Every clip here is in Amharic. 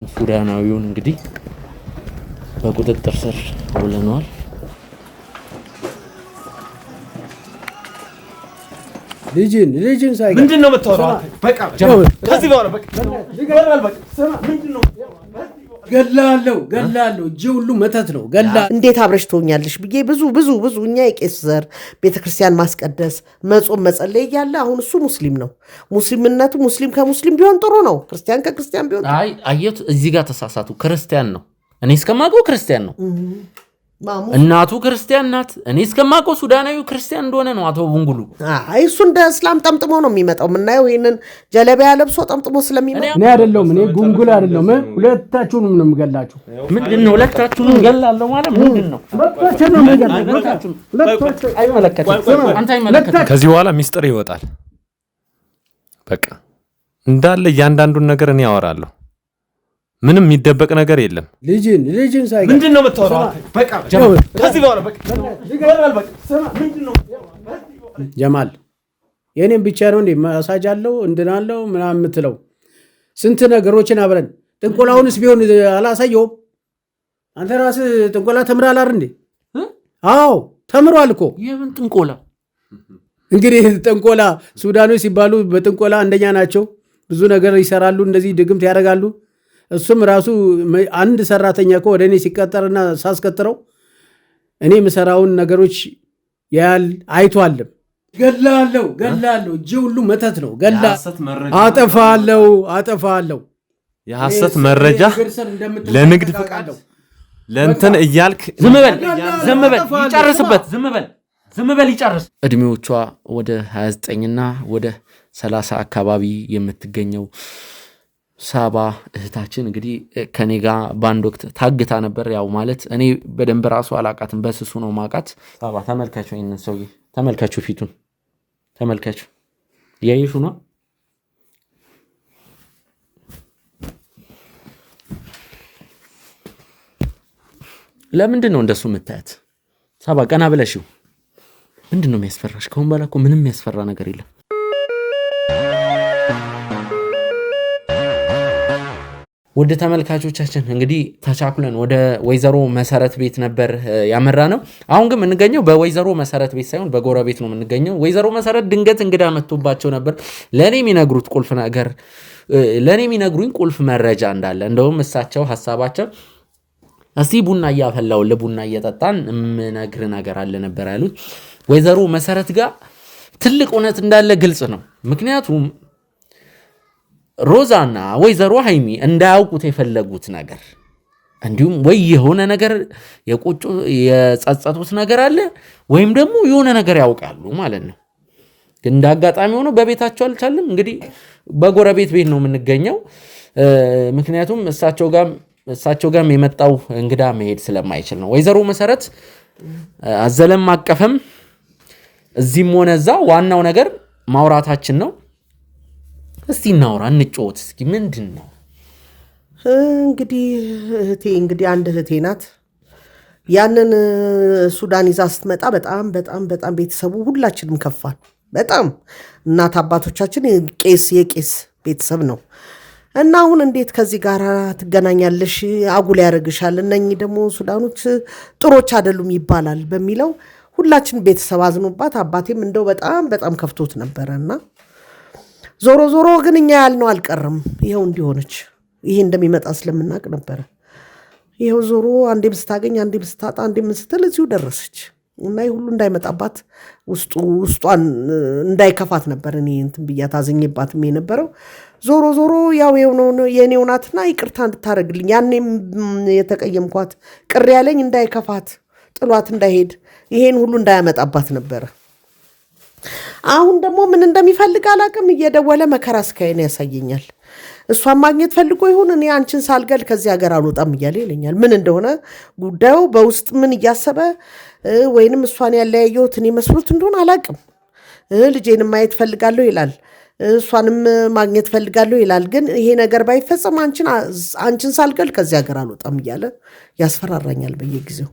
ሱዳናዊውን እንግዲህ በቁጥጥር ስር አውለነዋል። ልጅን ሳይጋ ምንድነው የምታወራው? በቃ ከዚህ በኋላ በቃ ይገርማል። በቃ ምንድነው ገላለሁ እጄ ሁሉ መተት ነው። እንዴት አብረሽ ትሆኛለሽ ብዬ ብዙ እኛ የቄስ ዘር ቤተክርስቲያን ማስቀደስ መጾም መጸለይ እያለ አሁን እሱ ሙስሊም ነው። ሙስሊምነቱ ሙስሊም ከሙስሊም ቢሆን ጥሩ ነው። ክርስቲያን ከክርስቲያን ቢሆን አይ አየት እዚህ ጋር ተሳሳቱ። ክርስቲያን ነው። እኔ እስከማውቀው ክርስቲያን ነው። እናቱ ክርስቲያን ናት። እኔ እስከማውቀው ሱዳናዊው ክርስቲያን እንደሆነ ነው። አቶ ቡንጉሉ አይ እሱ እንደ እስላም ጠምጥሞ ነው የሚመጣው። ምናየው ይሄንን ጀለቢያ ለብሶ ጠምጥሞ ስለሚመጣ እኔ አይደለም እኔ ጉንጉል አይደለም። ሁለታችሁንም ነው የምገላችሁ። ምንድነው ሁለታችሁንም ገላለሁ ማለት ምንድነው? ሁለታችሁንም አይመለከትም። አንተ አይመለከትም። ከዚህ በኋላ ሚስጥር ይወጣል። በቃ እንዳለ እያንዳንዱን ነገር እኔ ያወራለሁ። ምንም የሚደበቅ ነገር የለም። ልጅን ሳይጋ ምንድነው የምታወራው? በቃ ከዚህ በኋላ በቃ ይገርማል። በቃ ምንድነው ጀማል የኔን ብቻ ነው እንዴ ማሳጅ አለው እንድናለው ምናምን የምትለው? ስንት ነገሮችን አብረን ጥንቆላውንስ ቢሆን አላሳየውም? አንተ ራስህ ጥንቆላ ተምራል አይደል እንዴ? አዎ ተምሯል እኮ። የምን ጥንቆላ? እንግዲህ ጥንቆላ ሱዳኖች ሲባሉ በጥንቆላ አንደኛ ናቸው። ብዙ ነገር ይሰራሉ፣ እንደዚህ ድግምት ያደርጋሉ። እሱም ራሱ አንድ ሰራተኛ እኮ ወደ እኔ ሲቀጠርና ሳስቀጥረው እኔ የምሰራውን ነገሮች ያያል አይቷልም። ገላለሁ እጄ ሁሉ መተት ነው። አጠፋለሁ የሐሰት መረጃ ለንግድ ፈቃድ ለእንትን እያልክ ዝም በል ይጨርስ። እድሜዎቿ ወደ 29 እና ወደ 30 አካባቢ የምትገኘው ሳባ እህታችን እንግዲህ ከኔ ጋር በአንድ ወቅት ታግታ ነበር። ያው ማለት እኔ በደንብ ራሱ አላቃትም፣ በስሱ ነው ማቃት። ሳባ ተመልካቹ፣ ይሄንን ሰውዬ ተመልካቹ፣ ፊቱን ተመልካቹ፣ ያይሹ ነው። ለምንድን ነው እንደሱ የምታያት? ሳባ ቀና ብለሽው ምንድን ነው የሚያስፈራሽ? ከሁን በኋላ እኮ ምንም የሚያስፈራ ነገር የለም። ወደ ተመልካቾቻችን እንግዲህ ተቻኩለን ወደ ወይዘሮ መሰረት ቤት ነበር ያመራ ነው። አሁን ግን የምንገኘው በወይዘሮ መሰረት ቤት ሳይሆን በጎረቤት ነው የምንገኘው። ወይዘሮ መሰረት ድንገት እንግዳ መጥቶባቸው ነበር። ለኔ የሚነግሩኝ ቁልፍ መረጃ እንዳለ፣ እንደውም እሳቸው ሐሳባቸው እስቲ ቡና እያፈላው ለቡና እየጠጣን የምነግር ነገር አለ ነበር ያሉት። ወይዘሮ መሰረት ጋር ትልቅ እውነት እንዳለ ግልጽ ነው። ምክንያቱም ሮዛና ወይዘሮ ሃይሚ እንዳያውቁት የፈለጉት ነገር እንዲሁም ወይ የሆነ ነገር የጸጸቱት ነገር አለ ወይም ደግሞ የሆነ ነገር ያውቃሉ ማለት ነው። ግን እንዳጋጣሚ ሆኖ በቤታቸው አልቻለም። እንግዲህ በጎረቤት ቤት ነው የምንገኘው። ምክንያቱም እሳቸው ጋርም የመጣው እንግዳ መሄድ ስለማይችል ነው። ወይዘሮ መሰረት አዘለም አቀፈም እዚህም ሆነ እዛ ዋናው ነገር ማውራታችን ነው። እስቲ እናውራ፣ እንጫወት። እስኪ ምንድን ነው እንግዲህ አንድ እህቴ ናት። ያንን ሱዳን ይዛ ስትመጣ በጣም ቤተሰቡ ሁላችንም ከፋን። በጣም እናት አባቶቻችን የቄስ ቤተሰብ ነው እና አሁን እንዴት ከዚህ ጋር ትገናኛለሽ? አጉል ያደርግሻል። እነኚህ ደግሞ ሱዳኖች ጥሮች አይደሉም ይባላል በሚለው ሁላችን ቤተሰብ አዝኖባት፣ አባቴም እንደው በጣም ከፍቶት ነበረና ዞሮ ግን እኛ ያልነው አልቀረም። ይሄው እንዲሆነች ይሄ እንደሚመጣ ስለምናቅ ነበረ። ይሄው ዞሮ አንዴም ስታገኝ አንዴም ስታጣ አንዴም ስትል እዚሁ ደረሰች እና ይሄ ሁሉ እንዳይመጣባት ውስጧን እንዳይከፋት ነበር እኔ እንትን ብያት አዝኜባትም የነበረው። ዞሮ ያው የኔው ናትና ይቅርታ እንድታረግልኝ ያኔም የተቀየምኳት ቅር ያለኝ እንዳይከፋት ጥሏት እንዳይሄድ ይሄን ሁሉ እንዳያመጣባት ነበር። አሁን ደግሞ ምን እንደሚፈልግ አላቅም። እየደወለ መከራ ስካይን ያሳየኛል። እሷን ማግኘት ፈልጎ ይሁን እኔ አንቺን ሳልገል ከዚህ ሀገር አልወጣም እያለ ይለኛል። ምን እንደሆነ ጉዳዩ በውስጥ ምን እያሰበ ወይንም እሷን ያለያየሁት እኔ መስሎት እንደሆነ አላቅም። ልጄንም ማየት ፈልጋለሁ ይላል፣ እሷንም ማግኘት ፈልጋለሁ ይላል። ግን ይሄ ነገር ባይፈጸም አንቺን ሳልገል ከዚህ ሀገር አልወጣም እያለ ያስፈራራኛል በየጊዜው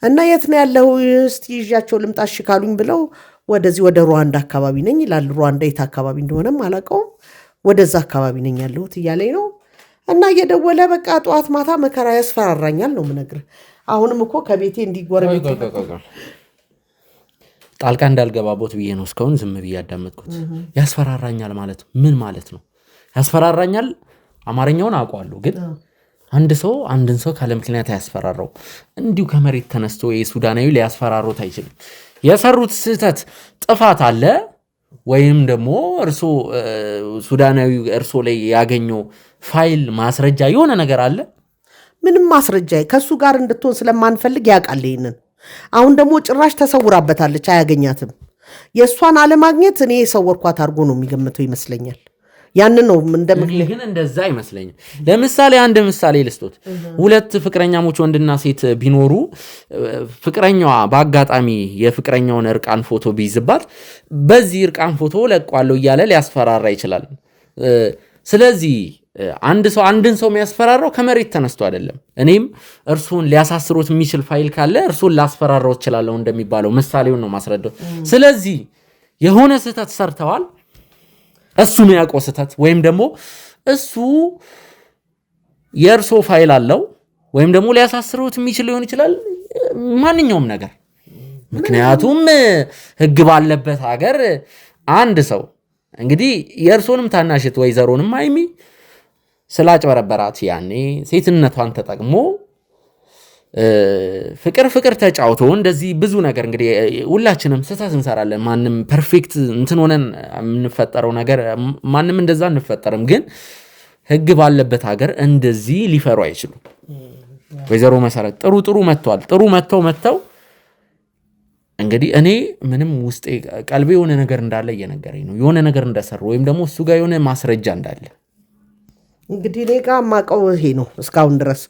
እና የት ነው ያለው? እስቲ ይዣቸው ልምጣ እሺ ካሉኝ ብለው ወደዚህ ወደ ሩዋንዳ አካባቢ ነኝ ይላል። ሩዋንዳ የት አካባቢ እንደሆነም አላውቀውም። ወደዛ አካባቢ ነኝ ያለሁት እያለኝ ነው። እና እየደወለ በቃ ጠዋት ማታ መከራ ያስፈራራኛል ነው የምነግርህ። አሁንም እኮ ከቤቴ እንዲጎረቤት ጣልቃ እንዳልገባቦት ብዬ ነው እስካሁን ዝም ብዬ ያዳመጥኩት። ያስፈራራኛል ማለት ምን ማለት ነው? ያስፈራራኛል አማርኛውን አውቀዋለሁ፣ ግን አንድን ሰው ካለ ምክንያት ያስፈራራው እንዲሁ ከመሬት ተነስቶ የሱዳናዊ ሊያስፈራሩት አይችልም። የሰሩት ስህተት ጥፋት አለ ወይም ደግሞ ሱዳናዊ እርሶ ላይ ያገኘው ፋይል ማስረጃ የሆነ ነገር አለ። ምንም ማስረጃ ከሱ ጋር እንድትሆን ስለማንፈልግ ያውቃል ይሄንን። አሁን ደግሞ ጭራሽ ተሰውራበታለች፣ አያገኛትም። የእሷን አለማግኘት እኔ የሰወርኳት አድርጎ ነው የሚገምተው ይመስለኛል። ያንን ነው ግን እንደዛ አይመስለኝም። ለምሳሌ አንድ ምሳሌ ልስጦት። 2 ፍቅረኛሞች ወንድና ሴት ቢኖሩ ፍቅረኛዋ በአጋጣሚ የፍቅረኛውን እርቃን ፎቶ ቢይዝባት በዚህ እርቃን ፎቶ ለቋለሁ እያለ ሊያስፈራራ ይችላል። ስለዚህ አንድን ሰው የሚያስፈራራው ከመሬት ተነስቶ አይደለም። እኔም እርሱን ሊያሳስሩት የሚችል ፋይል ካለ እርሱን ላስፈራራው እችላለሁ እንደሚባለው ምሳሌውን ነው ማስረዳው። ስለዚህ የሆነ ስህተት ሰርተዋል፣ እሱ የሚያውቀው ስህተት ወይም ደግሞ እሱ የእርሶ ፋይል አለው ወይም ደግሞ ሊያሳስሩት የሚችል ሊሆን ይችላል፣ ማንኛውም ነገር። ምክንያቱም ሕግ ባለበት ሀገር አንድ ሰው እንግዲህ የእርሶንም ታናሽት ወይዘሮንም አይሚ ስላጭበረበራት ያኔ ሴትነቷን ተጠቅሞ ፍቅር ተጫውቶ እንደዚህ ብዙ ነገር እንግዲህ ሁላችንም ስህተት እንሰራለን። ማንም ፐርፌክት እንትን ሆነን የምንፈጠረው ነገር ማንም እንደዛ እንፈጠርም። ግን ሕግ ባለበት ሀገር እንደዚህ ሊፈሩ አይችሉም። ወይዘሮ መሰረት ጥሩ መጥተው እንግዲህ እኔ ምንም ውስጤ ቀልቤ የሆነ ነገር እንዳለ እየነገረኝ ነው። የሆነ ነገር እንደሰሩ ወይም ደግሞ እሱ ጋር የሆነ ማስረጃ እንዳለ እንግዲህ እኔ ጋር የማውቀው ይሄ ነው እስካሁን ድረስ።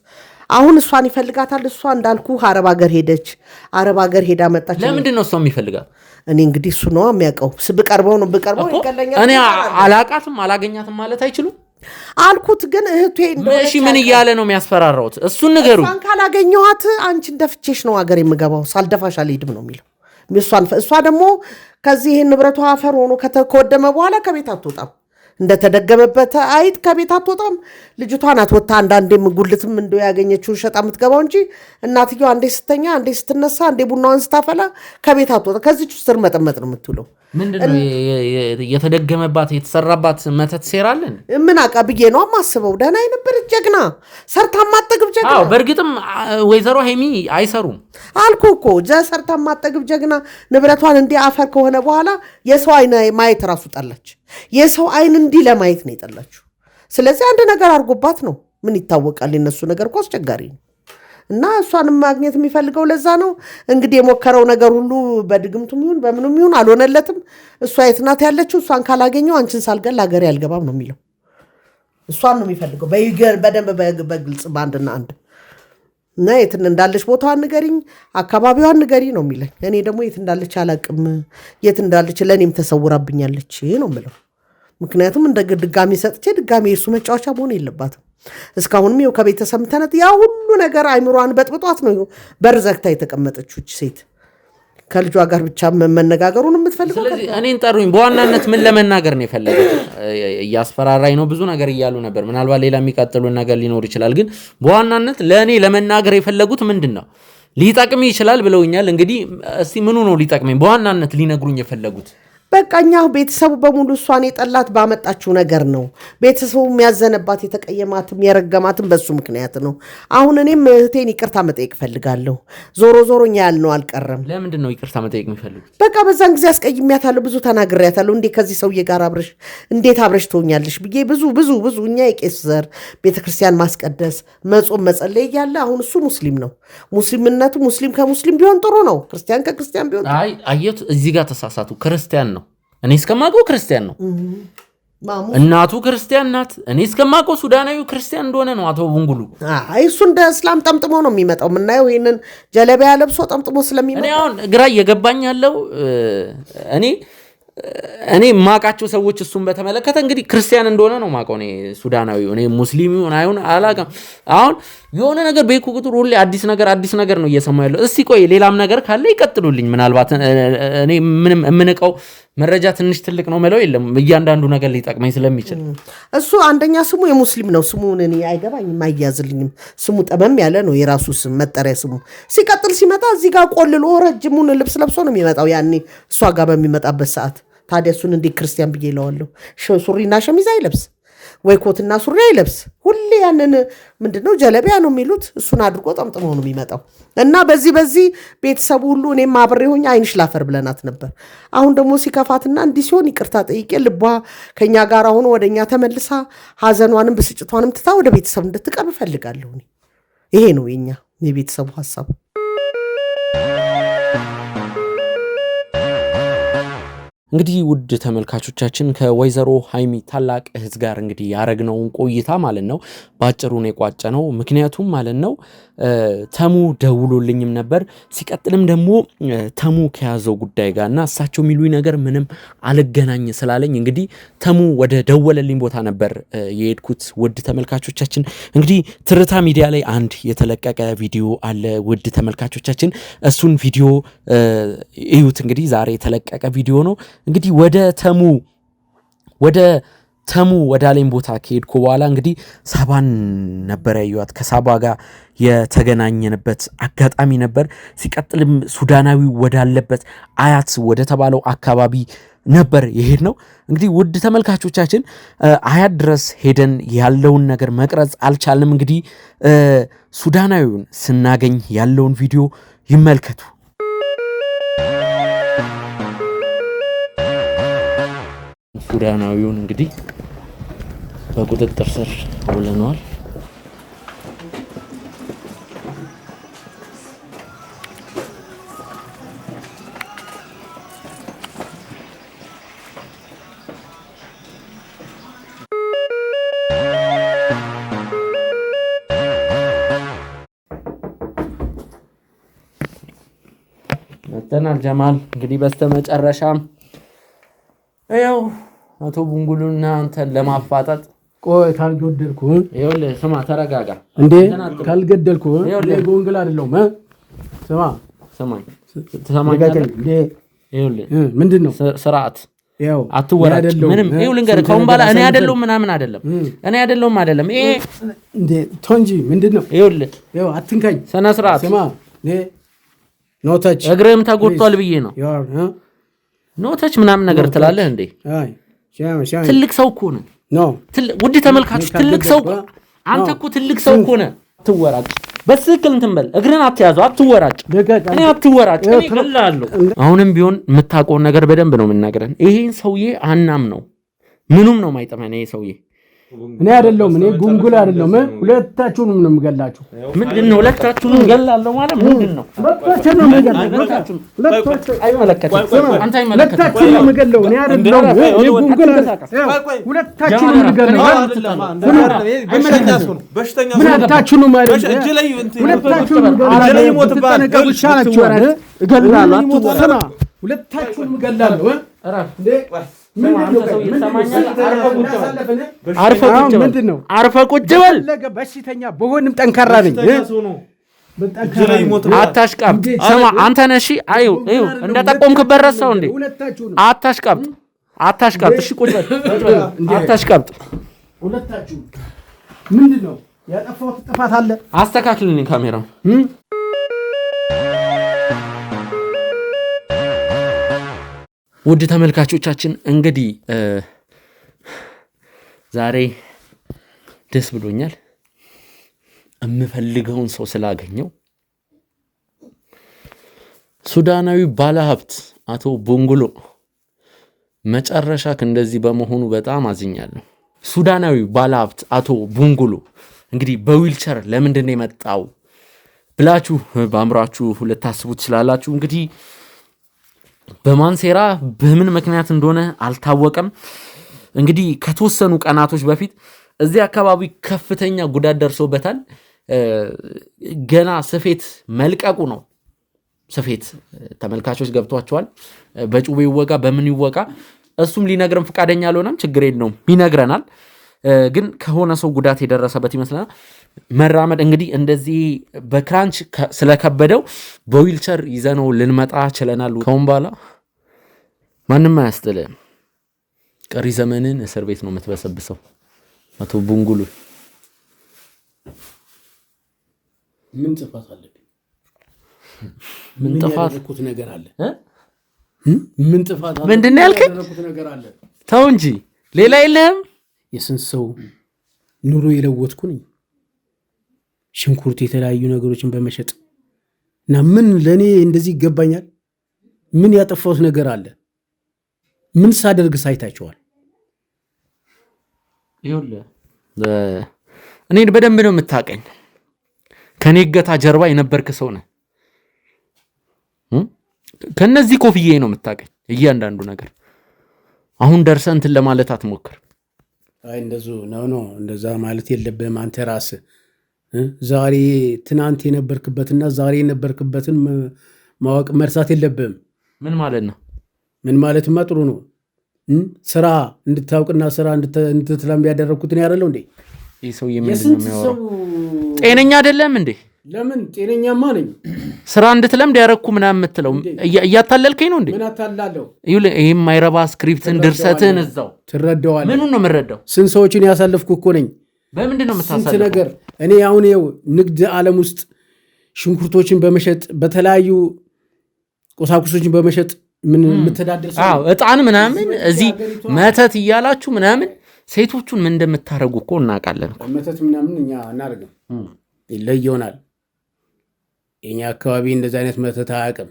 አሁን እሷን ይፈልጋታል። እሷ እንዳልኩ አረብ ሀገር ሄደች። አረብ ሀገር ሄዳ መጣች። ለምንድን ነው እሷ የሚፈልጋት? እኔ እንግዲህ እሱ ነው የሚያውቀው። ብቀርበው ይገለኛል። እኔ አላቃትም አላገኛትም ማለት አይችሉም አልኩት። ግን እህቴ እሺ ምን እያለ ነው የሚያስፈራራውት? እሱን ንገሩ። እሷን ካላገኘኋት አንቺን ደፍቼሽ ነው ሀገር የምገባው፣ ሳልደፋሽ አልሄድም ነው የሚለው። እሷ ደግሞ ከዚህ ይህን ንብረቷ አፈር ሆኖ ከወደመ በኋላ ከቤት አትወጣም። እንደተደገመበት አይጥ ከቤት አትወጣም። ልጅቷን አትወጣ። አንዳንዴም ጉልትም እንደው ያገኘችውን ሸጣ የምትገባው እንጂ እናትየው አንዴ ስተኛ፣ አንዴ ስትነሳ፣ አንዴ ቡናዋን ስታፈላ ከቤት አትወጣ። ከዚች ውስጥ መጠመጥ ነው የምትውለው። ምንድነው የተደገመባት የተሰራባት መተት ሴራለን? ምን አቃ ብዬ ነው የማስበው። ደህና የነበረች ጀግና፣ ሰርታ ማጠግብ ጀግና። በእርግጥም ወይዘሮ ሄሚ አይሰሩም አልኩ እኮ። ሰርታ ማጠግብ ጀግና ንብረቷን እንዲህ አፈር ከሆነ በኋላ የሰው አይን ማየት ራሱ ጠላች። የሰው አይን እንዲህ ለማየት ነው የጠላችሁ። ስለዚህ አንድ ነገር አድርጎባት ነው። ምን ይታወቃል? የነሱ ነገር እኮ አስቸጋሪ ነው። እና እሷንም ማግኘት የሚፈልገው ለዛ ነው እንግዲህ። የሞከረው ነገር ሁሉ በድግምቱም ይሁን በምኑም ይሁን አልሆነለትም። እሷ የት ናት ያለችው? እሷን ካላገኘው አንቺን ሳልገል ሀገሬ አልገባም ነው የሚለው። እሷን ነው የሚፈልገው በደንብ በግልጽ በአንድና አንድ። እና የት እንዳለች ቦታዋን ንገሪኝ፣ አካባቢዋን ንገሪ ነው የሚለኝ። እኔ ደግሞ የት እንዳለች አላቅም። የት እንዳለች ለእኔም ተሰውራብኛለች ነው የምለው። ምክንያቱም እንደ ድጋሚ ሰጥቼ ድጋሚ የእሱ መጫወቻ መሆን የለባትም። እስካሁንም ይኸው ከቤተሰብ ተነት ያ ሁሉ ነገር አይምሯን በጥብጧት ነው በር ዘግታ የተቀመጠችው ሴት። ከልጇ ጋር ብቻ መነጋገሩን የምትፈልገው። ስለዚህ እኔን ጠሩኝ። በዋናነት ምን ለመናገር ነው የፈለገው? እያስፈራራኝ ነው ብዙ ነገር እያሉ ነበር። ምናልባት ሌላ የሚቀጥሉን ነገር ሊኖር ይችላል። ግን በዋናነት ለእኔ ለመናገር የፈለጉት ምንድን ነው? ሊጠቅም ይችላል ብለውኛል። እንግዲህ እስቲ ምኑ ነው ሊጠቅመኝ በዋናነት ሊነግሩኝ የፈለጉት? በቃ እኛ ቤተሰቡ በሙሉ እሷን የጠላት ባመጣችው ነገር ነው። ቤተሰቡ የሚያዘነባት የተቀየማትም የረገማትም በሱ ምክንያት ነው። አሁን እኔም እህቴን ይቅርታ መጠየቅ እፈልጋለሁ። ዞሮ እኛ ያልነው አልቀረም። ለምንድን ነው ይቅርታ መጠየቅ የሚፈልጉት? በቃ በዛን ጊዜ አስቀይሜያታለሁ፣ ብዙ ተናግሬያታለሁ። እንዴ ከዚህ ሰውዬ ጋር እንዴት አብረሽ ትሆኛለሽ ብዬ ብዙ እኛ የቄስ ዘር ቤተክርስቲያን ማስቀደስ መጾም መጸለይ እያለ አሁን እሱ ሙስሊም ነው። ሙስሊምነቱ ሙስሊም ከሙስሊም ቢሆን ጥሩ ነው። ክርስቲያን ከክርስቲያን ቢሆን አየት። እዚህ ጋር ተሳሳቱ። ክርስቲያን ነው። እኔ እስከማውቀው ክርስቲያን ነው። እናቱ ክርስቲያን ናት። እኔ እስከማውቀው ሱዳናዊ ክርስቲያን እንደሆነ ነው አቶ ቡንጉሉ። እሱ እንደ እስላም ጠምጥሞ ነው የሚመጣው። የምናየው ይህንን ጀለቢያ ለብሶ ጠምጥሞ ስለሚመጣ እኔ አሁን ግራ እየገባኝ ያለው እኔ እኔ ማቃቸው ሰዎች እሱን በተመለከተ እንግዲህ ክርስቲያን እንደሆነ ነው ማቀው እኔ ሱዳናዊ እኔ ሙስሊም አይሁን አላውቅም። አሁን የሆነ ነገር በይኩ ቁጥር ሁሌ አዲስ ነገር ነው እየሰማሁ ያለው። እስቲ ቆይ ሌላም ነገር ካለ ይቀጥሉልኝ። ምናልባት እኔ ምንም እምንቀው መረጃ ትንሽ ትልቅ ነው መለው የለም እያንዳንዱ ነገር ሊጠቅመኝ ስለሚችል እሱ አንደኛ ስሙ የሙስሊም ነው። ስሙን እኔ አይገባኝም አይያዝልኝም። ስሙ ጠመም ያለ ነው የራሱ ስም መጠሪያ ስሙ። ሲቀጥል ሲመጣ እዚህ ጋር ቆልሎ ረጅሙን ልብስ ለብሶ ነው የሚመጣው ያኔ እሷ ጋር በሚመጣበት ሰዓት። ታዲያ እሱን እንዴት ክርስቲያን ብዬ እለዋለሁ? ሱሪና ሸሚዝ አይለብስ ወይ ኮትና ሱሪ አይለብስ። ሁሌ ያንን ምንድነው ጀለቢያ ነው የሚሉት እሱን አድርጎ ጠምጥሞ ነው የሚመጣው። እና በዚህ ቤተሰቡ ሁሉ እኔም አብሬ ሆኜ አይንሽ ላፈር ብለናት ነበር። አሁን ደግሞ ሲከፋትና እንዲህ ሲሆን ይቅርታ ጠይቄ ልቧ ከኛ ጋር ሆኖ ወደኛ ተመልሳ ሀዘኗንም ብስጭቷንም ትታ ወደ ቤተሰብ እንድትቀርብ እፈልጋለሁ። ይሄ ነው የቤተሰቡ ሀሳብ። እንግዲህ ውድ ተመልካቾቻችን ከወይዘሮ ሀይሚ ታላቅ እህት ጋር እንግዲህ ያረግነውን ቆይታ ማለት ነው ባጭሩን የቋጨ ነው። ምክንያቱም ማለት ነው ተሙ ደውሎልኝም ነበር። ሲቀጥልም ደግሞ ተሙ ከያዘው ጉዳይ ጋር እና እሳቸው የሚሉኝ ነገር ምንም አልገናኝ ስላለኝ እንግዲህ ተሙ ወደ ደወለልኝ ቦታ ነበር የሄድኩት። ውድ ተመልካቾቻችን እንግዲህ ትርታ ሚዲያ ላይ አንድ የተለቀቀ ቪዲዮ አለ። ውድ ተመልካቾቻችን እሱን ቪዲዮ እዩት። እንግዲህ ዛሬ የተለቀቀ ቪዲዮ ነው። እንግዲህ ወደ ተሙ ወዳለኝ ቦታ ከሄድኩ በኋላ እንግዲህ ሳባን ነበር ያዩት። ከሳባ ጋር የተገናኘንበት አጋጣሚ ነበር። ሲቀጥልም ሱዳናዊ ወዳለበት አያት ወደ ተባለው አካባቢ ነበር የሄድ ነው። እንግዲህ ውድ ተመልካቾቻችን አያት ድረስ ሄደን ያለውን ነገር መቅረጽ አልቻልንም። እንግዲህ ሱዳናዊውን ስናገኝ ያለውን ቪዲዮ ይመልከቱ። ሱዳናዊውን እንግዲህ በቁጥጥር ስር ውለነዋል። መተናል ጀማል እንግዲህ በስተመጨረሻም ያው አቶ ቡንጉሉና አንተን ለማፋጠጥ ቆይ ካልገደልኩ ይኸውልህ ስማ ተረጋጋ እንዴ ካልገደልኩ ጎንግል አይደለም ስማኝ ትሰማኛለህ እንዴ ይኸውልህ ምንድነው ስርዓት ያው አትወራጭ ምንም ይኸውልህ እንገር ከሁን በኋላ እኔ አይደለም ይሄ እንዴ ቶንጂ ምንድነው ይኸውልህ ያው አትንካኝ ሰነ ስርዓት ስማ ኖታች እግርህም ተጎድቷል ብዬ ነው ኖታች ምናምን ነገር ትላለህ እንዴ? ትልቅ ሰው እኮ ነው። ውድ ተመልካቾች ትልቅ ሰው አንተ እኮ ትልቅ ሰው እኮ ነህ። አትወራጭ፣ በትክክል እንትን በል። እግርህን አትያዘው፣ አትወራጭ። እኔ አትወራጭ፣ እኔ እገልሃለሁ። አሁንም ቢሆን የምታውቀውን ነገር በደንብ ነው የምናገረን። ይሄን ሰውዬ አናም ነው ምኑም ነው የማይጠመን ይሄ ሰውዬ። እኔ አይደለሁም እኔ ጉንጉል አይደለሁም። ሁለታችሁንም ነው የምገላችሁ። ምንድነው ሁለታችሁንም ገላለሁ ማለት ምንድነው? ሁለታችሁንም ነው የምገላችሁ። አይመለከትም። አንተ አይመለከትም። ሁለታችሁንም ነው የምገለው። እኔ አይደለሁም እኔ ጉንጉል ሁለታችሁንም ነው የምገለው። ሁለታችሁንም ማለት ሁለታችሁንም ሁለታችሁንም እገላለሁ። አርፈህ ቁጭ በል። በሽተኛ በሆንም ጠንካራ ነኝ። አታሽቃብጥ። ስማ አንተ ነህ። እሺ አዩ እንደጠቆምክበት ረሳው እንዴ? አታሽቃብጥ። እሺ ቁጭ በል። አታሽቃብጥ። ሁለታችሁ ምንድነው ያጠፋሁት ጥፋት አለ? አስተካክልልኝ ካሜራው። ውድ ተመልካቾቻችን እንግዲህ ዛሬ ደስ ብሎኛል። የምፈልገውን ሰው ስላገኘው ሱዳናዊ ባለሀብት አቶ ቡንጉሎ መጨረሻክ እንደዚህ በመሆኑ በጣም አዝኛለሁ። ሱዳናዊ ባለሀብት አቶ ቡንጉሎ እንግዲህ በዊልቸር ለምንድን ነው የመጣው ብላችሁ በአእምሯችሁ ልታስቡ ትችላላችሁ። እንግዲህ በማንሴራ በምን ምክንያት እንደሆነ አልታወቀም። እንግዲህ ከተወሰኑ ቀናቶች በፊት እዚህ አካባቢ ከፍተኛ ጉዳት ደርሶበታል። ገና ስፌት መልቀቁ ነው ስፌት ተመልካቾች ገብቷቸዋል። በጩቤ ይወጋ በምን ይወጋ እሱም ሊነግረን ፈቃደኛ አልሆነም። ችግር የለውም ይነግረናል። ግን ከሆነ ሰው ጉዳት የደረሰበት ይመስለናል። መራመድ እንግዲህ እንደዚህ በክራንች ስለከበደው በዊልቸር ይዘነው ልንመጣ ችለናል። ከሁን በኋላ ማንም አያስጥልም። ቀሪ ዘመንን እስር ቤት ነው የምትበሰብሰው። አቶ ቡንጉሉ ምን ጥፋት አለብኝ? ምን ጥፋት ያደረኩት ነገር አለ? ምን ጥፋት አለ? ምንድን ነው ያልከኝ? ተው እንጂ ሌላ የለህም። የስንት ሰው ኑሮ የለወጥኩ ነኝ። ሽንኩርት፣ የተለያዩ ነገሮችን በመሸጥ እና ምን ለእኔ እንደዚህ ይገባኛል? ምን ያጠፋሁት ነገር አለ? ምን ሳደርግ ሳይታቸዋል? ይኸውልህ እኔን በደንብ ነው የምታውቀኝ። ከኔ እገታ ጀርባ የነበርክ ሰው ነህ። ከነዚህ ኮፍዬ ነው የምታውቀኝ እያንዳንዱ ነገር። አሁን ደርሰህ እንትን ለማለት አትሞክር። አይ እንደዛ ማለት የለብህም አንተ ራስህ። ዛሬ ትናንት የነበርክበትና ዛሬ የነበርክበትን ማወቅ መርሳት የለብህም። ምን ማለት ነው? ምን ማለትማ ጥሩ ነው። ስራ እንድታውቅና ስራ እንድትለምድ ያደረግኩትን ያደለው እንዴ? ይህ ሰውዬ ምንድን ነው የሚያወራው? ጤነኛ አይደለም እንዴ? ለምን ጤነኛማ ነኝ። ስራ እንድትለምድ ያደረግኩ ምናምን የምትለው እያታለልከኝ ነው እንዴ? ምን አታላለሁ? ይህ የማይረባ ስክሪፕትን ድርሰትን እዛው ትረዳዋለህ። ምኑን ነው የምረዳው? ስንት ሰዎችን ያሳለፍኩ እኮ ነኝ። በምንድን ነው የምታሳልፈው? ስንት ነገር እኔ አሁን ይኸው ንግድ ዓለም ውስጥ ሽንኩርቶችን በመሸጥ በተለያዩ ቁሳቁሶችን በመሸጥ ምን የምተዳደር ሰው። አዎ እጣን ምናምን እዚህ መተት እያላችሁ ምናምን ሴቶቹን ምን እንደምታረጉ እኮ እናውቃለን። መተት ምናምን እኛ እናደርግም፣ ይለየውናል። የኛ አካባቢ እንደዚህ አይነት መተት አያውቅም።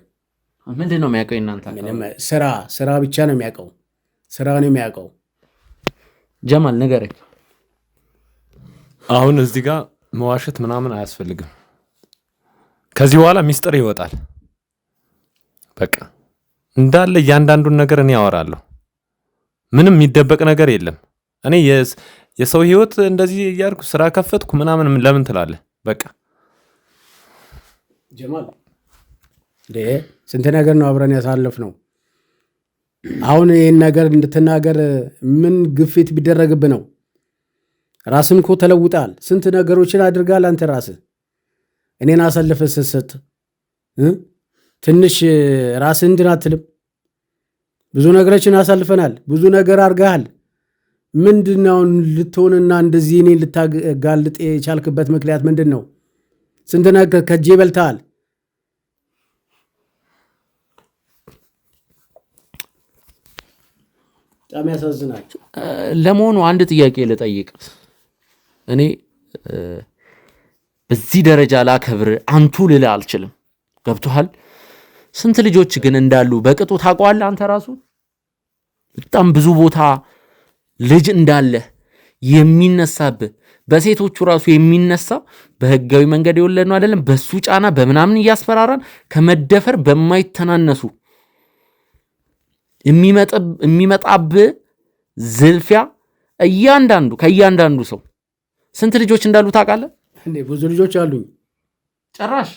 ምንድን ነው የሚያውቀው? እናንተ ስራ ብቻ ነው የሚያውቀው። ስራ ነው የሚያውቀው። ጀማል ንገረኝ። አሁን እዚህ ጋር መዋሸት ምናምን አያስፈልግም። ከዚህ በኋላ ሚስጥር ይወጣል። በቃ እንዳለ እያንዳንዱን ነገር እኔ ያወራለሁ። ምንም የሚደበቅ ነገር የለም። እኔ የሰው ህይወት እንደዚህ እያልኩ ስራ ከፈትኩ ምናምን ለምን ትላለህ? በቃ ጀማል ስንት ነገር ነው አብረን ያሳለፍ ነው። አሁን ይህን ነገር እንድትናገር ምን ግፊት ቢደረግብህ ነው? ራስን እኮ ተለውጣል። ስንት ነገሮችን አድርጋል። አንተ ራስህ እኔን አሳልፈ ስትሰጥ ትንሽ ራስህ እንድን አትልም? ብዙ ነገሮችን አሳልፈናል። ብዙ ነገር አድርገሃል። ምንድነው ልትሆንና እንደዚህ እኔን ልታጋልጥ የቻልክበት ምክንያት ምንድን ነው? ስንት ነገር ከጄ በልተሃል። በጣም ያሳዝናል። ለመሆኑ አንድ ጥያቄ ልጠይቅ። እኔ በዚህ ደረጃ ላከብር አንቱ ልልህ አልችልም። ገብቶሃል? ስንት ልጆች ግን እንዳሉ በቅጡ ታውቀዋለህ አንተ ራሱ። በጣም ብዙ ቦታ ልጅ እንዳለ የሚነሳብህ በሴቶቹ ራሱ የሚነሳ በህጋዊ መንገድ የወለድ ነው አይደለም፣ በሱ ጫና በምናምን እያስፈራራን ከመደፈር በማይተናነሱ የሚመጣብህ ዝልፊያ ከእያንዳንዱ ሰው ስንት ልጆች እንዳሉ ታውቃለህ? ብዙ ልጆች አሉኝ። ጨራሽ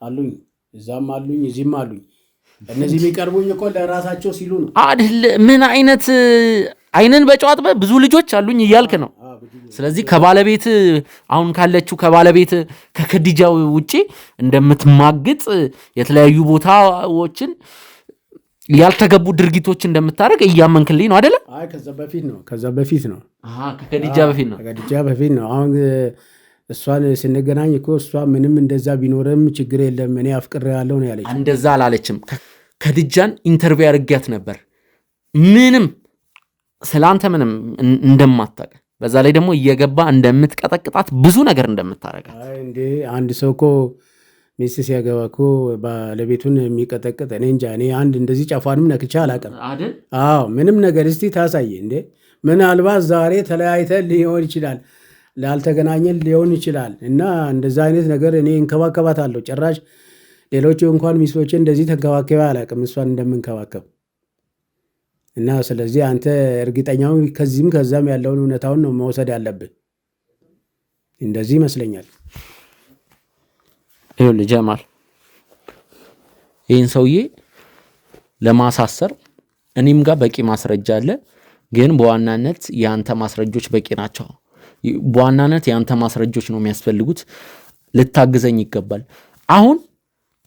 አሉኝ። እዛም አሉኝ፣ እዚህም አሉኝ። እነዚህ የሚቀርቡኝ እኮ ለራሳቸው ሲሉ ነው አይደል? ምን አይነት አይንን በጨዋጥ ብዙ ልጆች አሉኝ እያልክ ነው። ስለዚህ ከባለቤት አሁን ካለችው ከባለቤት ከከዲጃ ውጪ እንደምትማግጥ የተለያዩ ቦታዎችን ያልተገቡ ድርጊቶች እንደምታደርግ እያመንክልኝ ነው አይደለ? አይ ከዛ በፊት ነው ከከዲጃ በፊት ነው። አሁን እሷን ስንገናኝ እኮ እሷ ምንም እንደዛ ቢኖርም ችግር የለም እኔ አፍቅሬያለሁ ነው ያለች። እንደዛ አላለችም። ከድጃን ኢንተርቪው አድርጊያት ነበር። ምንም ስላንተ ምንም እንደማታውቅ፣ በዛ ላይ ደግሞ እየገባ እንደምትቀጠቅጣት ብዙ ነገር እንደምታረጋት። አይ እንዴ አንድ ሰው እኮ ሚስት ሲያገባ እኮ ባለቤቱን የሚቀጠቅጥ እኔ እንጃ። እኔ አንድ እንደዚህ ጫፏንም ነክቼ አላውቅም። አዎ ምንም ነገር እስቲ ታሳየ እንዴ። ምናልባት ዛሬ ተለያይተን ሊሆን ይችላል፣ ላልተገናኘን ሊሆን ይችላል። እና እንደዛ አይነት ነገር እኔ እንከባከባታለሁ። ጭራሽ ሌሎቹ እንኳን ሚስቶች እንደዚህ ተንከባከባ አላውቅም እሷን እንደምንከባከብ። እና ስለዚህ አንተ እርግጠኛው ከዚህም ከዛም ያለውን እውነታውን ነው መውሰድ ያለብን። እንደዚህ ይመስለኛል። ይኸውልህ ጀማል፣ ይህን ሰውዬ ለማሳሰር እኔም ጋር በቂ ማስረጃ አለ፣ ግን በዋናነት የአንተ ማስረጆች በቂ ናቸው። በዋናነት የአንተ ማስረጆች ነው የሚያስፈልጉት። ልታግዘኝ ይገባል። አሁን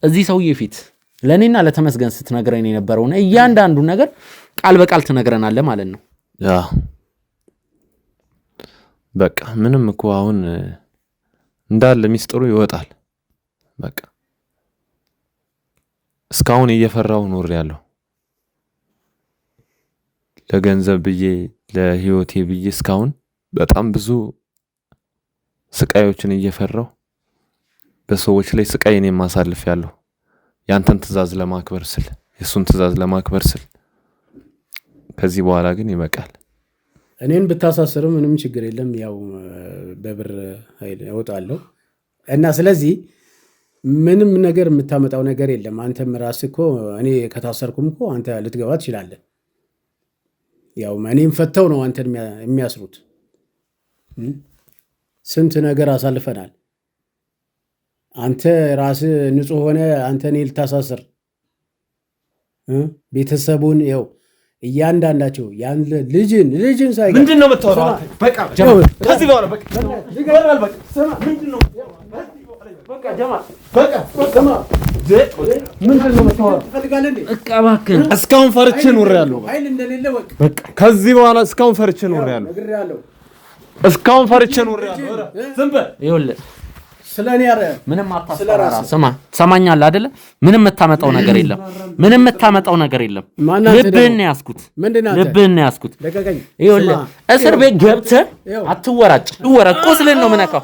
እዚህ ሰውዬ ፊት ለእኔና ለተመስገን ስትነግረን የነበረውን እያንዳንዱ ነገር ቃል በቃል ትነግረናለህ ማለት ነው። በቃ ምንም እኮ አሁን እንዳለ ሚስጥሩ ይወጣል። በቃ እስካሁን እየፈራሁ ኖሬያለሁ። ለገንዘብ ብዬ ለህይወቴ ብዬ እስካሁን በጣም ብዙ ስቃዮችን እየፈራሁ በሰዎች ላይ ስቃይን ማሳልፍ ያለው ያንተን ትእዛዝ ለማክበር ስል የሱን ትእዛዝ ለማክበር ስል ከዚህ በኋላ ግን ይበቃል። እኔን ብታሳስሩ ምንም ችግር የለም፣ ያው በብር ኃይል ያወጣለሁ እና ስለዚህ ምንም ነገር የምታመጣው ነገር የለም። አንተም ራስህ እኮ እኔ ከታሰርኩም እኮ አንተ ልትገባ ትችላለህ። ያው እኔም ፈተው ነው አንተን የሚያስሩት። ስንት ነገር አሳልፈናል። አንተ ራስህ ንጹህ ሆነ አንተ እኔ ልታሳስር ቤተሰቡን ይኸው እያንዳንዳቸው ያን ልጅን ሳይቀር ምንድን ነው የምታወራው? በቃ ከዚህ በኋላ በቃ ይገርማል። በቃ ምንድን ነው በቃ ጀማል በቃ ምንድን ነው የምታወራው? በቃ እባክህን እስካሁን ፈርቼ ኖሬያለሁ። ኃይል እንደሌለ በቃ ከዚህ በኋላ እስካሁን ፈርቼ ኖሬያለሁ። እስካሁን ፈርቼ ኖሬያለሁ። ዝም በል ይኸውልህ ስለኔ ያረ ምንም አታስፈራራ። ስማ ትሰማኛለህ አይደለ? ምንም የምታመጣው ነገር የለም። ምንም የምታመጣው ነገር የለም። ልብህን ነው ያዝኩት። ልብህን ነው ያዝኩት። ይኸውልህ እስር ቤት ገብተህ አትወራጭ። ቁስልን ነው የምነካው።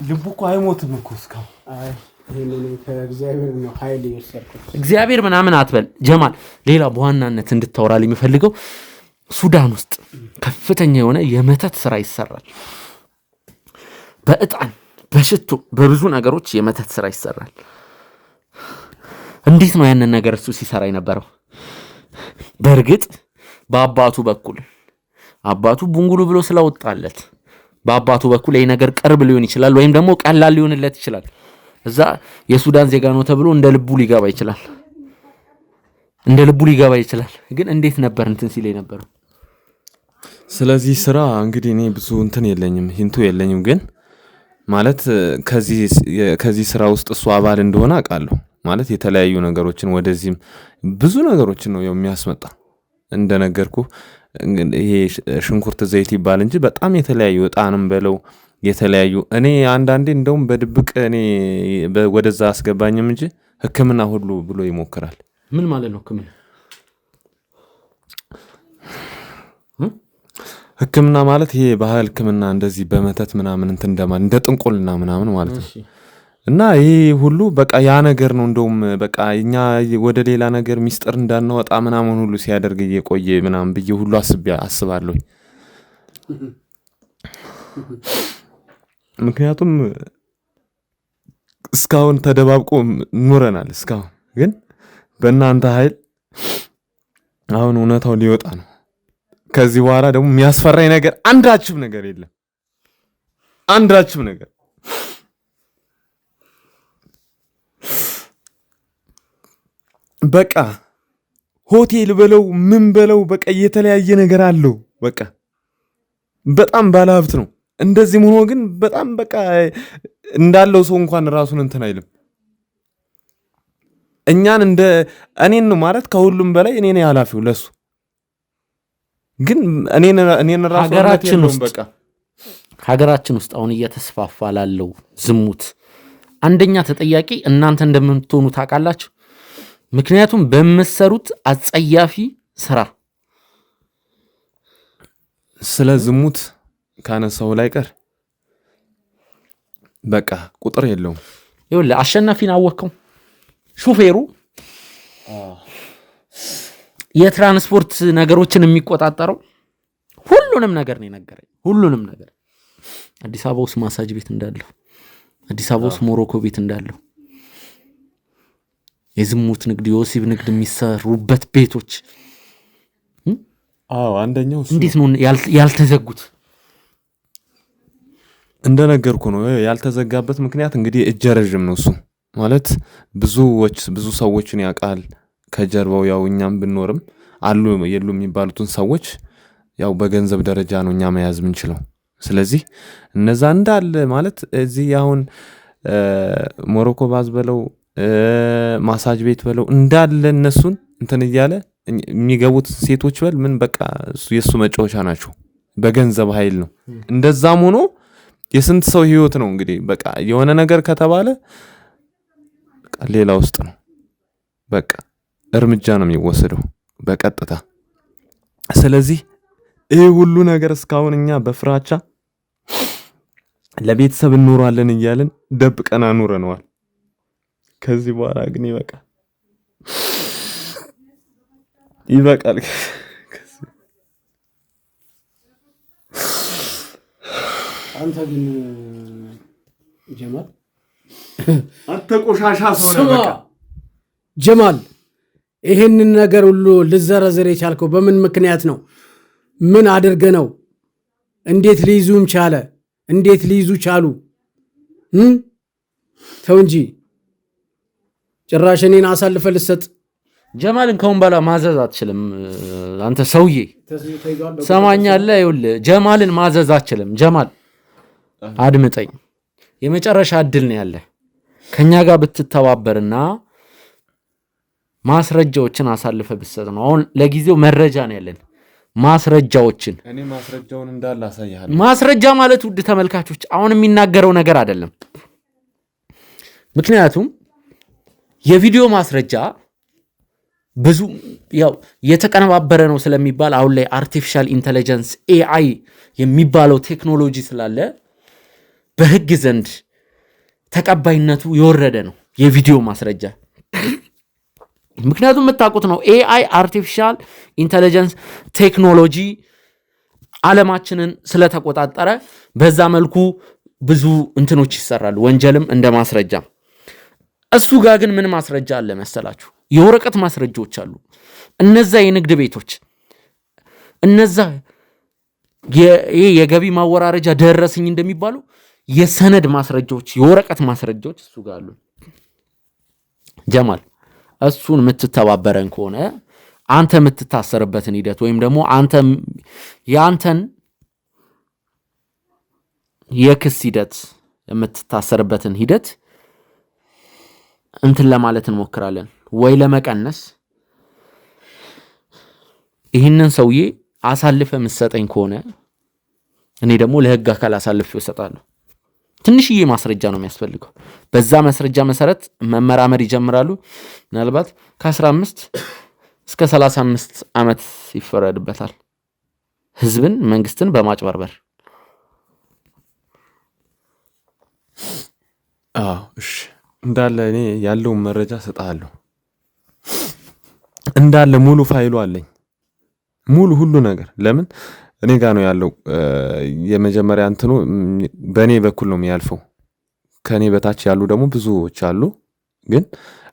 ልቡ እኮ አይሞትም እኮ እስካሁን። እግዚአብሔር ምናምን አትበል ጀማል። ሌላ በዋናነት እንድታወራል የሚፈልገው ሱዳን ውስጥ ከፍተኛ የሆነ የመተት ስራ ይሰራል። በእጣን በሽቶ በብዙ ነገሮች የመተት ስራ ይሰራል። እንዴት ነው ያንን ነገር እሱ ሲሰራ የነበረው? በእርግጥ በአባቱ በኩል አባቱ ቡንጉሉ ብሎ ስላወጣለት በአባቱ በኩል ይሄ ነገር ቅርብ ሊሆን ይችላል፣ ወይም ደግሞ ቀላል ሊሆንለት ይችላል። እዛ የሱዳን ዜጋ ነው ተብሎ እንደ ልቡ ሊገባ ይችላል። ግን እንዴት ነበር እንትን ሲል የነበረው? ስለዚህ ስራ እንግዲህ እኔ ብዙ እንትን የለኝም፣ ሂንቱ የለኝም። ግን ማለት ከዚህ ስራ ውስጥ እሱ አባል እንደሆነ አውቃለሁ። ማለት የተለያዩ ነገሮችን ወደዚህም ብዙ ነገሮችን ነው የሚያስመጣ። እንደነገርኩ ይሄ ሽንኩርት ዘይት ይባል እንጂ በጣም የተለያዩ እጣንም በለው የተለያዩ እኔ አንዳንዴ እንደውም በድብቅ እኔ ወደዛ አስገባኝም እንጂ ሕክምና ሁሉ ብሎ ይሞክራል። ምን ማለት ነው ሕክምና? ሕክምና ማለት ይሄ ባህል ሕክምና እንደዚህ በመተት ምናምን እንትን እንደማለት እንደ ጥንቆልና ምናምን ማለት ነው። እና ይሄ ሁሉ በቃ ያ ነገር ነው። እንደውም በቃ እኛ ወደ ሌላ ነገር ሚስጥር እንዳናወጣ ምናምን ሁሉ ሲያደርግ እየቆየ ምናምን ብዬ ሁሉ አስባለሁ። ምክንያቱም እስካሁን ተደባብቆ ኑረናል። እስካሁን ግን በእናንተ ኃይል አሁን እውነታው ሊወጣ ነው። ከዚህ በኋላ ደግሞ የሚያስፈራኝ ነገር አንዳችም ነገር የለም። አንዳችም ነገር በቃ ሆቴል በለው ምን በለው በቃ የተለያየ ነገር አለው። በቃ በጣም ባለሀብት ነው። እንደዚህ ሆኖ ግን በጣም በቃ እንዳለው ሰው እንኳን ራሱን እንትን አይልም። እኛን እኔን ነው ማለት ከሁሉም በላይ እኔ ነኝ ኃላፊው ለሱ። ግን እኔን ራሱ ሀገራችን ውስጥ አሁን እየተስፋፋ ላለው ዝሙት አንደኛ ተጠያቂ እናንተ እንደምትሆኑ ታውቃላችሁ። ምክንያቱም በመሰሩት አጸያፊ ስራ። ስለ ዝሙት ካነሳው ላይ ቀር በቃ ቁጥር የለውም። ይኸውልህ አሸናፊን አወቀው። ሹፌሩ የትራንስፖርት ነገሮችን የሚቆጣጠረው ሁሉንም ነገር ነው የነገረኝ። ሁሉንም ነገር አዲስ አበባ ውስጥ ማሳጅ ቤት እንዳለው፣ አዲስ አበባ ውስጥ ሞሮኮ ቤት እንዳለው፣ የዝሙት ንግድ የወሲብ ንግድ የሚሰሩበት ቤቶች አንደኛው እንዴት ነው ያልተዘጉት? እንደነገርኩ ነው ያልተዘጋበት ምክንያት እንግዲህ እጀ ረዥም ነው እሱ ማለት ብዙ ሰዎችን ያውቃል ከጀርባው ያው እኛም ብንኖርም አሉ የሉ የሚባሉትን ሰዎች ያው በገንዘብ ደረጃ ነው እኛ መያዝ የምንችለው። ስለዚህ እነዛ እንዳለ ማለት እዚህ አሁን ሞሮኮ ባዝ በለው ማሳጅ ቤት በለው እንዳለ እነሱን እንትን እያለ የሚገቡት ሴቶች በል ምን በቃ የሱ መጫወቻ ናቸው። በገንዘብ ኃይል ነው። እንደዛም ሆኖ የስንት ሰው ህይወት ነው እንግዲህ በቃ የሆነ ነገር ከተባለ በቃ ሌላ ውስጥ ነው በቃ እርምጃ ነው የሚወሰደው በቀጥታ። ስለዚህ ይህ ሁሉ ነገር እስካሁን እኛ በፍራቻ ለቤተሰብ እንኖራለን እያልን ደብቀን አኑረነዋል። ከዚህ በኋላ ግን ይበቃል። አንተ ግን ጀማል አንተ ቆሻሻ ሰው ነህ። በቃ ጀማል ይሄንን ነገር ሁሉ ልዘረዝር የቻልከው በምን ምክንያት ነው? ምን አድርገ ነው? እንዴት ሊይዙም ቻለ? እንዴት ሊይዙ ቻሉ? ተው እንጂ ጭራሽ እኔን አሳልፈ ልሰጥ። ጀማልን ከሁን በኋላ ማዘዝ አትችልም አንተ ሰውዬ፣ ሰማኛለህ? ይኸውልህ ጀማልን ማዘዝ አትችልም። ጀማል አድምጠኝ፣ የመጨረሻ እድል ነው ያለ። ከኛ ጋር ብትተባበርና ማስረጃዎችን አሳልፈ ብትሰጥ ነው። አሁን ለጊዜው መረጃ ነው ያለን፣ ማስረጃዎችን። እኔ ማስረጃውን እንዳለ አሳያለሁ። ማስረጃ ማለት ውድ ተመልካቾች አሁን የሚናገረው ነገር አይደለም። ምክንያቱም የቪዲዮ ማስረጃ ብዙ ያው የተቀነባበረ ነው ስለሚባል አሁን ላይ አርቲፊሻል ኢንተለጀንስ ኤአይ የሚባለው ቴክኖሎጂ ስላለ በህግ ዘንድ ተቀባይነቱ የወረደ ነው የቪዲዮ ማስረጃ። ምክንያቱም የምታውቁት ነው ኤአይ አርቲፊሻል ኢንተለጀንስ ቴክኖሎጂ ዓለማችንን ስለተቆጣጠረ በዛ መልኩ ብዙ እንትኖች ይሰራሉ፣ ወንጀልም እንደ ማስረጃ። እሱ ጋር ግን ምን ማስረጃ አለ መሰላችሁ? የወረቀት ማስረጃዎች አሉ። እነዛ የንግድ ቤቶች እነዛ የገቢ ማወራረጃ ደረሰኝ እንደሚባሉ የሰነድ ማስረጃዎች፣ የወረቀት ማስረጃዎች እሱ ጋር አሉ። ጀማል እሱን የምትተባበረን ከሆነ አንተ የምትታሰርበትን ሂደት ወይም ደግሞ አንተ ያንተን የክስ ሂደት የምትታሰርበትን ሂደት እንትን ለማለት እንሞክራለን ወይ ለመቀነስ። ይህንን ሰውዬ አሳልፈ የምትሰጠኝ ከሆነ እኔ ደግሞ ለህግ አካል አሳልፈ እሰጣለሁ። ትንሽዬ ማስረጃ ነው የሚያስፈልገው። በዛ ማስረጃ መሰረት መመራመር ይጀምራሉ። ምናልባት ከ15 እስከ 35 ዓመት ይፈረድበታል። ህዝብን መንግስትን በማጭበርበር። እሺ እንዳለ እኔ ያለውን መረጃ ሰጣለሁ። እንዳለ ሙሉ ፋይሉ አለኝ፣ ሙሉ ሁሉ ነገር። ለምን እኔ ጋር ነው ያለው። የመጀመሪያ እንትኑ በእኔ በኩል ነው የሚያልፈው። ከኔ በታች ያሉ ደግሞ ብዙዎች አሉ፣ ግን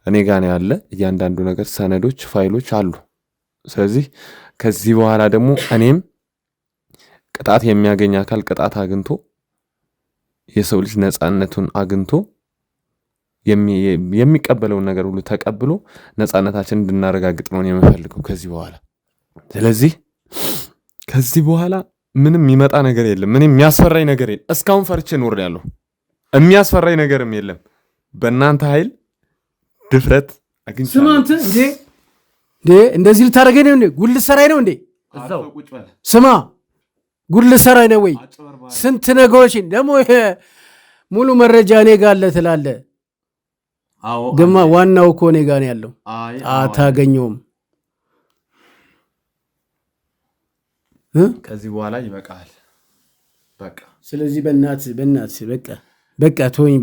እኔ ጋር ነው ያለ እያንዳንዱ ነገር፣ ሰነዶች፣ ፋይሎች አሉ። ስለዚህ ከዚህ በኋላ ደግሞ እኔም ቅጣት የሚያገኝ አካል ቅጣት አግኝቶ የሰው ልጅ ነፃነቱን አግኝቶ የሚቀበለውን ነገር ሁሉ ተቀብሎ ነፃነታችን እንድናረጋግጥ ነው የምፈልገው ከዚህ በኋላ። ስለዚህ ከዚህ በኋላ ምንም የሚመጣ ነገር የለም። ምንም የሚያስፈራኝ ነገር የለም። እስካሁን ፈርቼ ኖሬያለሁ። የሚያስፈራኝ ነገርም የለም። በእናንተ ኃይል ድፍረት አግኝቻለሁ። ስማ አንተ እንዴ እንደዚህ ልታደርገኝ ነው እንዴ? ጉድ ልትሰራኝ ነው እንዴ? ስማ ጉድ ልትሰራኝ ነው ወይ? ስንት ነገሮችን ደግሞ ይሄ ሙሉ መረጃ እኔ ጋር አለ ትላለህ። ግማ ዋናው እኮ እኔ ጋር ነው ያለው። አታገኘውም። ከዚህ በኋላ ይበቃል። በቃ ስለዚህ በቃ ተወኝ፣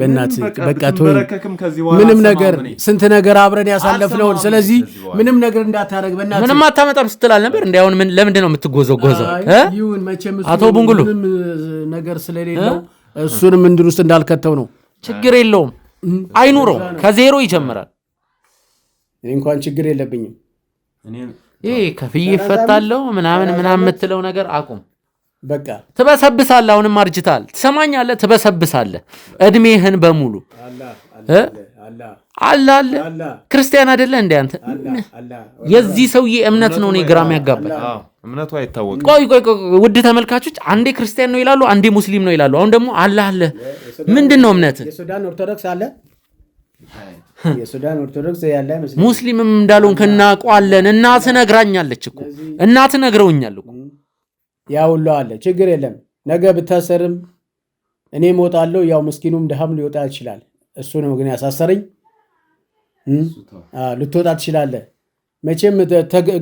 በቃ ተወኝ። ምንም ነገር ስንት ነገር አብረን ያሳለፍነውን፣ ስለዚህ ምንም ነገር እንዳታረግ በእናትህ። ምንም አታመጣም ስትላል ነበር እንዴ? አሁን ለምንድን ነው የምትጎዘጎዘው? ይሁን መቼም አቶ ቡንጉሉ ምንም ነገር ስለሌለው እሱንም እንድን ውስጥ እንዳልከተው ነው። ችግር የለውም፣ አይኑረው፣ ከዜሮ ይጀምራል። እኔ እንኳን ችግር የለብኝም። ይሄ ከፍዬ ይፈታለሁ ምናምን የምትለው ነገር አቁም። በቃ ትበሰብሳለህ። አሁንም አርጅታል። ትሰማኛለህ? ትበሰብሳለህ እድሜህን በሙሉ አለ ክርስቲያን አይደለ እንዴ አንተ? የዚህ ሰውዬ እምነት ነው እኔ ግራም ያጋባል። እምነቱ አይታወቅም። ቆይ ውድ ተመልካቾች፣ አንዴ ክርስቲያን ነው ይላሉ፣ አንዴ ሙስሊም ነው ይላሉ። አሁን ደግሞ አለ ምንድን ነው እምነት? የሱዳን ኦርቶዶክስ አለ። የሱዳን ኦርቶዶክስ ያለ አይመስልም። ሙስሊምም እንዳልሆንክ እናውቀዋለን። እናትህ ነግራኛለች እኮ እናትህ ነግረውኛል እኮ። ያ ሁሉ አለ፣ ችግር የለም። ነገ ብታሰርም እኔ እሞታለሁ። ያው ምስኪኑም ድሃም ሊወጣ ይችላል። እሱ ነው ግን ያሳሰረኝ። ልትወጣ ትችላለህ። መቼም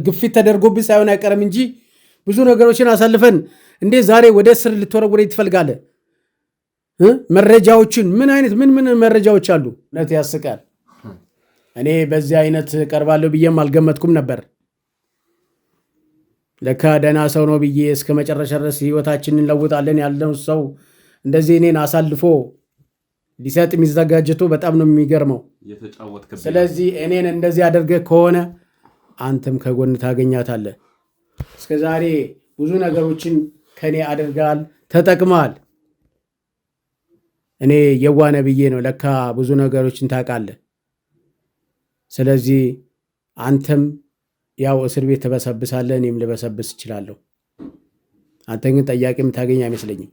ግፊት ተደርጎብህ ሳይሆን አይቀርም እንጂ ብዙ ነገሮችን አሳልፈን እንዴት ዛሬ ወደ እስር ልትወረወረኝ ትፈልጋለህ? መረጃዎችን ምን መረጃዎች አሉ? እውነት ያስቃል። እኔ በዚህ አይነት ቀርባለሁ ብዬም አልገመትኩም ነበር። ለካ ደህና ሰው ነው ብዬ እስከ መጨረሻ ድረስ ህይወታችንን እንለውጣለን ያለው ሰው እንደዚህ እኔን አሳልፎ ሊሰጥ የሚዘጋጀቱ በጣም ነው የሚገርመው። ስለዚህ እኔን እንደዚህ አድርገህ ከሆነ አንተም ከጎን ታገኛታለህ። እስከ ዛሬ ብዙ ነገሮችን ከኔ አድርጋል፣ ተጠቅማል። እኔ የዋነ ብዬ ነው ለካ ብዙ ነገሮችን ታውቃለህ። ስለዚህ አንተም ያው እስር ቤት ትበሰብሳለህ፣ እኔም ልበሰብስ እችላለሁ። አንተ ግን ጠያቂ የምታገኝ አይመስለኝም።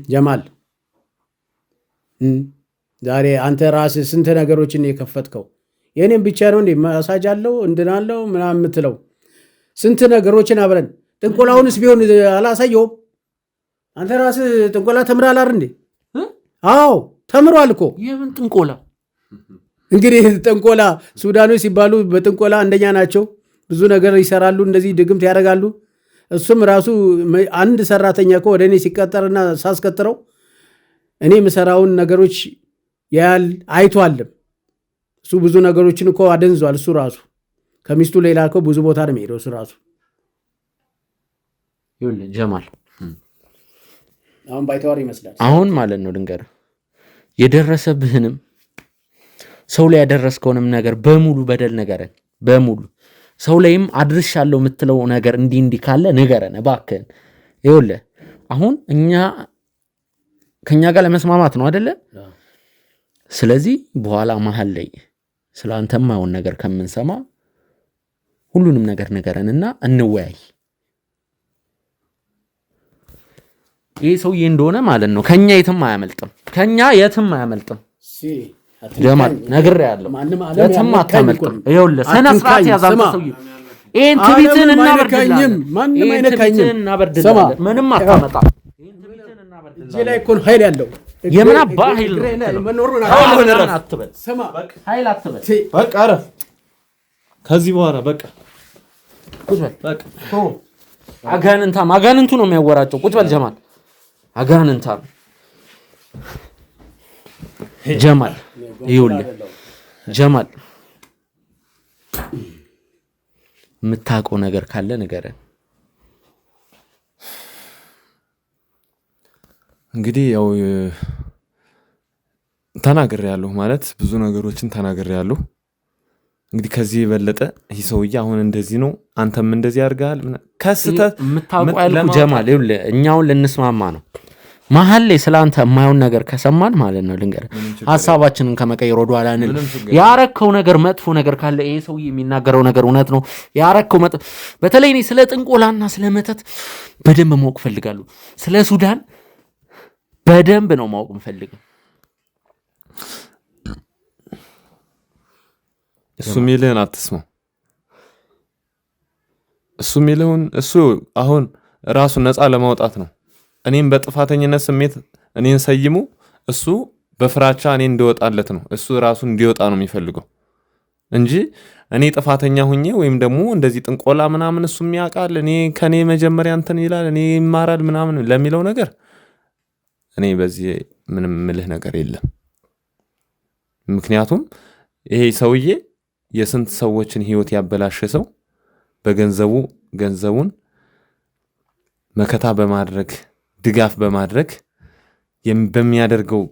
ጀማል ዛሬ አንተ ራስህ ስንት ነገሮችን የከፈትከው የእኔም ብቻ ነው እንዴ? ማሳጅ አለው እንድናለው ምናምን የምትለው ስንት ነገሮችን አብረን ጥንቆላውንስ ቢሆን አላሳየውም? አንተ ራስህ ጥንቆላ ተምራል አይደል እንዴ? አዎ ተምሯል እኮ። የምን ጥንቆላ? እንግዲህ ጥንቆላ ሱዳኖች ሲባሉ በጥንቆላ አንደኛ ናቸው። ብዙ ነገር ይሰራሉ፣ እንደዚህ ድግምት ያደርጋሉ። እሱም ራሱ አንድ ሰራተኛ እኮ ወደ እኔ ሲቀጠርና ሳስቀጥረው እኔ የምሰራውን ነገሮች ያያል አይቷልም። እሱ ብዙ ነገሮችን እኮ አደንዟል። እሱ ራሱ ከሚስቱ ሌላ እኮ ብዙ ቦታ ነው የሚሄደው እሱ ራሱ። ይኸውልህ ጀማል፣ አሁን ባይተዋር ይመስላል። አሁን ማለት ነው ልንገርህ፣ የደረሰብህንም ሰው ላይ ያደረስከውንም ነገር በሙሉ በደል ነገረን በሙሉ ሰው ላይም አድርሻለሁ የምትለው ነገር እንዲህ ካለ ንገረን እባክህን። ይኸውልህ አሁን ከኛ ጋር ለመስማማት ነው አይደለ? ስለዚህ በኋላ መሀል ላይ ስለ አንተም ማይሆን ነገር ከምንሰማ ሁሉንም ነገር ንገረንና እንወያይ። ይህ ሰውዬ እንደሆነ ማለት ነው ከኛ የትም አያመልጥም። ጀማል ነግሬሃለሁ፣ የትም አታመልጥም። ይኸውልህ ስነ ስርዓት ያዛንተ ሰውዬ ይሄን ትቢትን እናበርድልሃለን። ማንም አይነካኝም። ምንም አታመጣም። እጄ ላይ እኮ ኃይል ያለው የምን አባ ኃይል ነው? ኃይል አትበል። በቃ አረፍ። ከዚህ በኋላ በቃ ቁጭ በል። አጋንንቱ ነው የሚያወራጨው። ቁጭ በል ጀማል። አጋንንታም ጀማል፣ ይኸውልህ ጀማል የምታውቀው ነገር ካለ ንገረን። እንግዲህ ያው ተናግሬያለሁ ማለት ብዙ ነገሮችን ተናግሬያለሁ። እንግዲህ ከዚህ የበለጠ ይህ ሰውዬ አሁን እንደዚህ ነው አንተም እንደዚህ አድርገሃል ከስተት የምታውቀው ያልኩህ ጀማል፣ ይኸውልህ እኛውን ልንስማማ ነው። መሀል ላይ ስላንተ የማይሆን ነገር ከሰማን ማለት ነው ልንገርህ፣ ሐሳባችንን ከመቀየር ወደ ኋላ አንል። ያረከው ነገር መጥፎ ነገር ካለ ይሄ ሰውዬ የሚናገረው ነገር እውነት ነው ያረከው በተለይ እኔ ስለ ጥንቆላና ስለ መተት በደንብ ማወቅ ፈልጋለሁ። ስለ ሱዳን በደንብ ነው ማወቅ የምፈልገው። እሱ የሚልህን አትስማው። እሱ የሚልህን እሱ አሁን ራሱን ነፃ ለማውጣት ነው። እኔም በጥፋተኝነት ስሜት እኔን ሰይሙ፣ እሱ በፍራቻ እኔ እንዲወጣለት ነው። እሱ ራሱን እንዲወጣ ነው የሚፈልገው እንጂ እኔ ጥፋተኛ ሁኜ ወይም ደግሞ እንደዚህ ጥንቆላ ምናምን እሱ የሚያውቃል እኔ ከኔ መጀመሪያ እንትን ይላል እኔ ይማራል ምናምን ለሚለው ነገር እኔ በዚህ ምንም ምልህ ነገር የለም። ምክንያቱም ይሄ ሰውዬ የስንት ሰዎችን ህይወት ያበላሸ ሰው ገንዘቡን መከታ በማድረግ ድጋፍ በማድረግ በሚያደርገው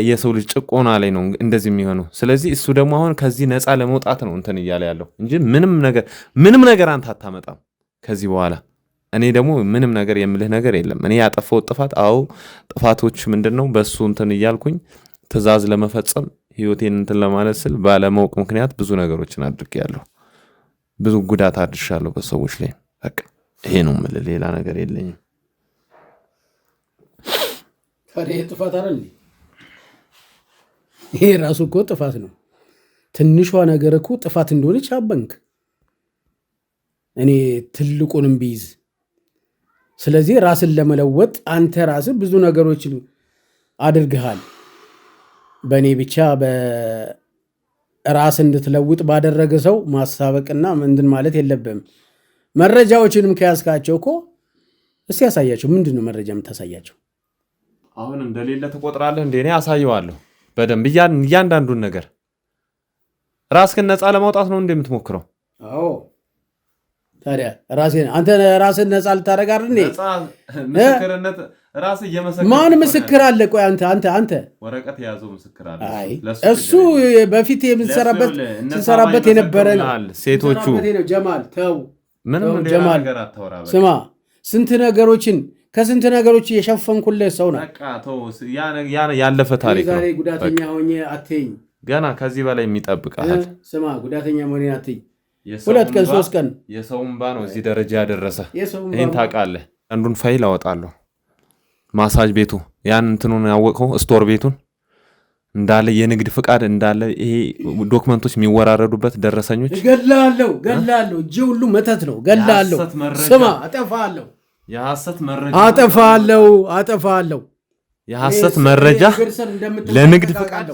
የሰው ልጅ ጭቆና ላይ ነው እንደዚህ የሚሆነው። ስለዚህ እሱ ደግሞ አሁን ከዚህ ነፃ ለመውጣት ነው እንትን እያለ ያለው እንጂ ምንም ነገር አንተ አታመጣም ከዚህ በኋላ። እኔ ደግሞ ምንም ነገር የምልህ ነገር የለም። እኔ ያጠፋው ጥፋት ጥፋቶች ምንድነው በሱ እንትን እያልኩኝ ትእዛዝ ለመፈጸም ህይወቴን እንትን ለማለት ስል ባለማወቅ ምክንያት ብዙ ነገሮችን አድርጌያለሁ። ብዙ ጉዳት አድርሻለሁ በሰዎች ላይ። በቃ ይሄ ነው የምልህ፣ ሌላ ነገር የለኝም። ታዲያ ጥፋት አይደል? ይሄ ራሱ እኮ ጥፋት ነው። ትንሿ ነገር እኮ ጥፋት እንደሆነች አበንክ። እኔ ትልቁንም ቢይዝ ስለዚህ ራስን ለመለወጥ አንተ ራስህ ብዙ ነገሮችን አድርግሃል። በእኔ ብቻ በራስ እንድትለውጥ ባደረገ ሰው ማሳበቅና ምንድን ማለት የለብህም። መረጃዎችንም ከያዝካቸው እኮ እስቲ ያሳያቸው። ምንድን ነው መረጃ የምታሳያቸው? አሁን እንደሌለ ትቆጥራለህ እንዴ? እኔ አሳየዋለሁ በደንብ እያንዳንዱን ነገር። ራስህን ነፃ ለማውጣት ነው እንደምትሞክረው? አዎ። ታዲያ አንተ ራስህን ነፃ ልታደርግ አይደል? ምስክርነት ራስህ እየመሰከርክ ማን ምስክር አለ? ቆይ አንተ ወረቀት የያዘው ምስክር አለ። እሱ በፊት ስንሰራበት የነበረ ነው። ሴቶቹ ጀማል ተው፣ ምንም ጀማል ስማ፣ ከስንት ነገሮች የሸፈንኩልህ ሰው ነው። ያለፈ ታሪክ ነው። ጉዳተኛ ሆኜ አትይኝ። ገና ከዚህ በላይ የሚጠብቃል። ስማ፣ ጉዳተኛ መሆኔ አትይኝ። 2 ቀን 3 ቀን የሰው እንባ ነው እዚህ ደረጃ ያደረሰ። ይህን ታውቃለህ። አንዱን ፋይል አወጣለሁ። ማሳጅ ቤቱ ያን እንትኑን ያወቀው ስቶር ቤቱን እንዳለ የንግድ ፍቃድ እንዳለ ይሄ ዶክመንቶች የሚወራረዱበት ደረሰኞች ገላለሁ። እጅ ሁሉ መተት ነው። ገላለሁ። ስማ፣ አጠፋለሁ። የሐሰት መረጃ አጠፋለሁ። የሐሰት መረጃ ለንግድ ፍቃድ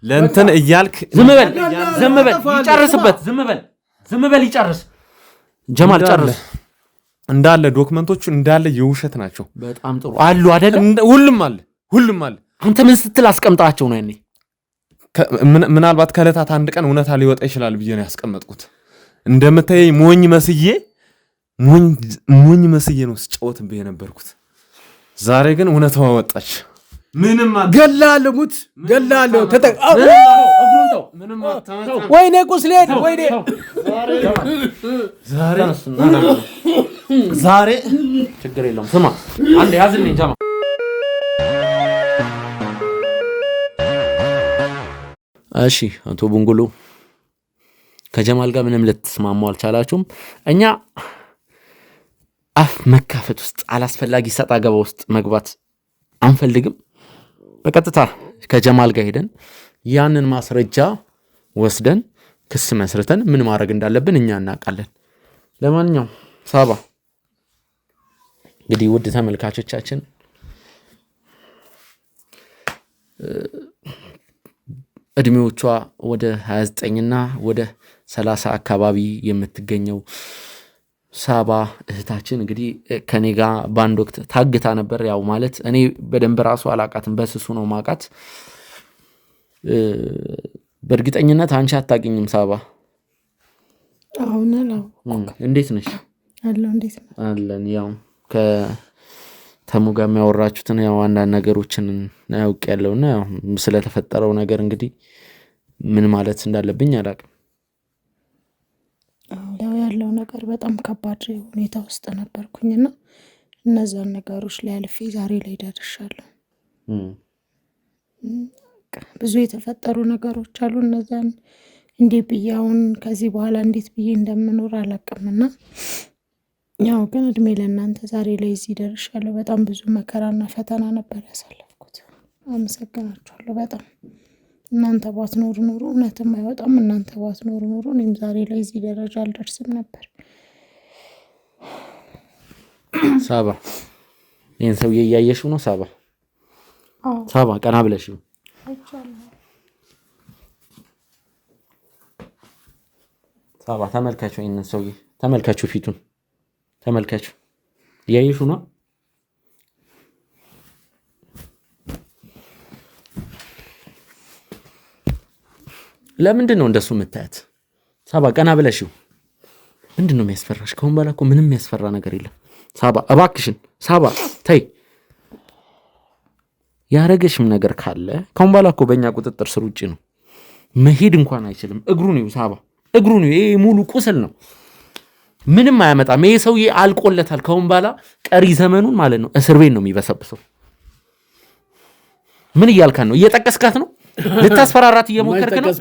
ለእንትን እያልክ ዝም በል ይጨርስበት። ዝም በል ይጨርስ። ጀማል ጨርስ። እንዳለ ዶክመንቶቹ እንዳለ የውሸት ናቸው። በጣም ጥሩ አሉ አይደል? ሁሉም አለ። አንተ ምን ስትል አስቀምጣቸው ነው? ያኔ ምናልባት ከዕለታት አንድ ቀን እውነታ ሊወጣ ይችላል ብዬ ነው ያስቀመጥኩት። እንደምታየኝ ሞኝ መስዬ ነው ስጫወትብህ የነበርኩት። ዛሬ ግን እውነታዋ ወጣች። ምንም ገላለሁ። ወይኔ ቁስሌት፣ ወይኔ ዛሬ ችግር የለውም። ስማ አንዴ ያዝልኝ ጀማ። እሺ አቶ ቡንጉሉ ከጀማል ጋር ምንም ልትስማሙ አልቻላችሁም። እኛ አፍ መካፈት ውስጥ አላስፈላጊ ሰጣ ገባ ውስጥ መግባት አንፈልግም። በቀጥታ ከጀማል ጋር ሄደን ያንን ማስረጃ ወስደን ክስ መስርተን ምን ማድረግ እንዳለብን እኛ እናውቃለን። ለማንኛውም ሳባ እንግዲህ ውድ ተመልካቾቻችን እድሜዎቿ ወደ 29 እና ወደ 30 አካባቢ የምትገኘው ሳባ እህታችን እንግዲህ ከኔ ጋር በአንድ ወቅት ታግታ ነበር። ያው ማለት እኔ በደንብ ራሱ አላቃትም፣ በስሱ ነው ማቃት። በእርግጠኝነት አንቺ አታውቂኝም ሳባ? አሁን እንዴት ነሽ? አለን። ያው ከተሙ ጋር የሚያወራችሁትን ያው አንዳንድ ነገሮችን ያውቅ ያለውና ያው ስለተፈጠረው ነገር እንግዲህ ምን ማለት እንዳለብኝ አላውቅም። ያው ያለው ነገር በጣም ከባድ ሁኔታ ውስጥ ነበርኩኝና እነዛን ነገሮች ላይ አልፌ ዛሬ ላይ ደርሻለሁ። ብዙ የተፈጠሩ ነገሮች አሉ። እነዛን እንዴት ብዬ አሁን ከዚህ በኋላ እንዴት ብዬ እንደምኖር አላውቅምና ያው ግን እድሜ ለእናንተ ዛሬ ላይ እዚህ ደርሻለሁ። በጣም ብዙ መከራና ፈተና ነበር ያሳለፍኩት። አመሰግናችኋለሁ በጣም። እናንተ ባትኖሩ ኖሮ እውነትም አይወጣም። እናንተ ባትኖሩ ኖሮ እኔም ዛሬ ላይ እዚህ ደረጃ አልደርስም ነበር። ሳባ ይህን ሰውዬ እያየሽው ነው? ሳባ ቀና ብለሽው ሳባ ተመልካቹ፣ ይህንን ሰውዬ ተመልካቹ፣ ፊቱን ተመልካቹ። እያየሽው ነው? ለምንድን ነው እንደሱ የምታያት? ሳባ ቀና ብለሽው። ምንድን ነው የሚያስፈራሽ? ከሁን በኋላ እኮ ምንም የሚያስፈራ ነገር የለም። ሳባ እባክሽን፣ ሳባ ተይ። ያረገሽም ነገር ካለ ካሁን በኋላ እኮ በእኛ ቁጥጥር ስር ውጭ ነው። መሄድ እንኳን አይችልም። እግሩን ይኸው ሳባ፣ እግሩን ይሄ ሙሉ ቁስል ነው። ምንም አያመጣም። ይሄ ሰውዬ አልቆለታል። ካሁን በኋላ ቀሪ ዘመኑን ማለት ነው እስር ቤት ነው የሚበሰብሰው። ምን እያልካት ነው? እየጠቀስካት ነው? ልታስፈራራት እየሞከርክ ነው?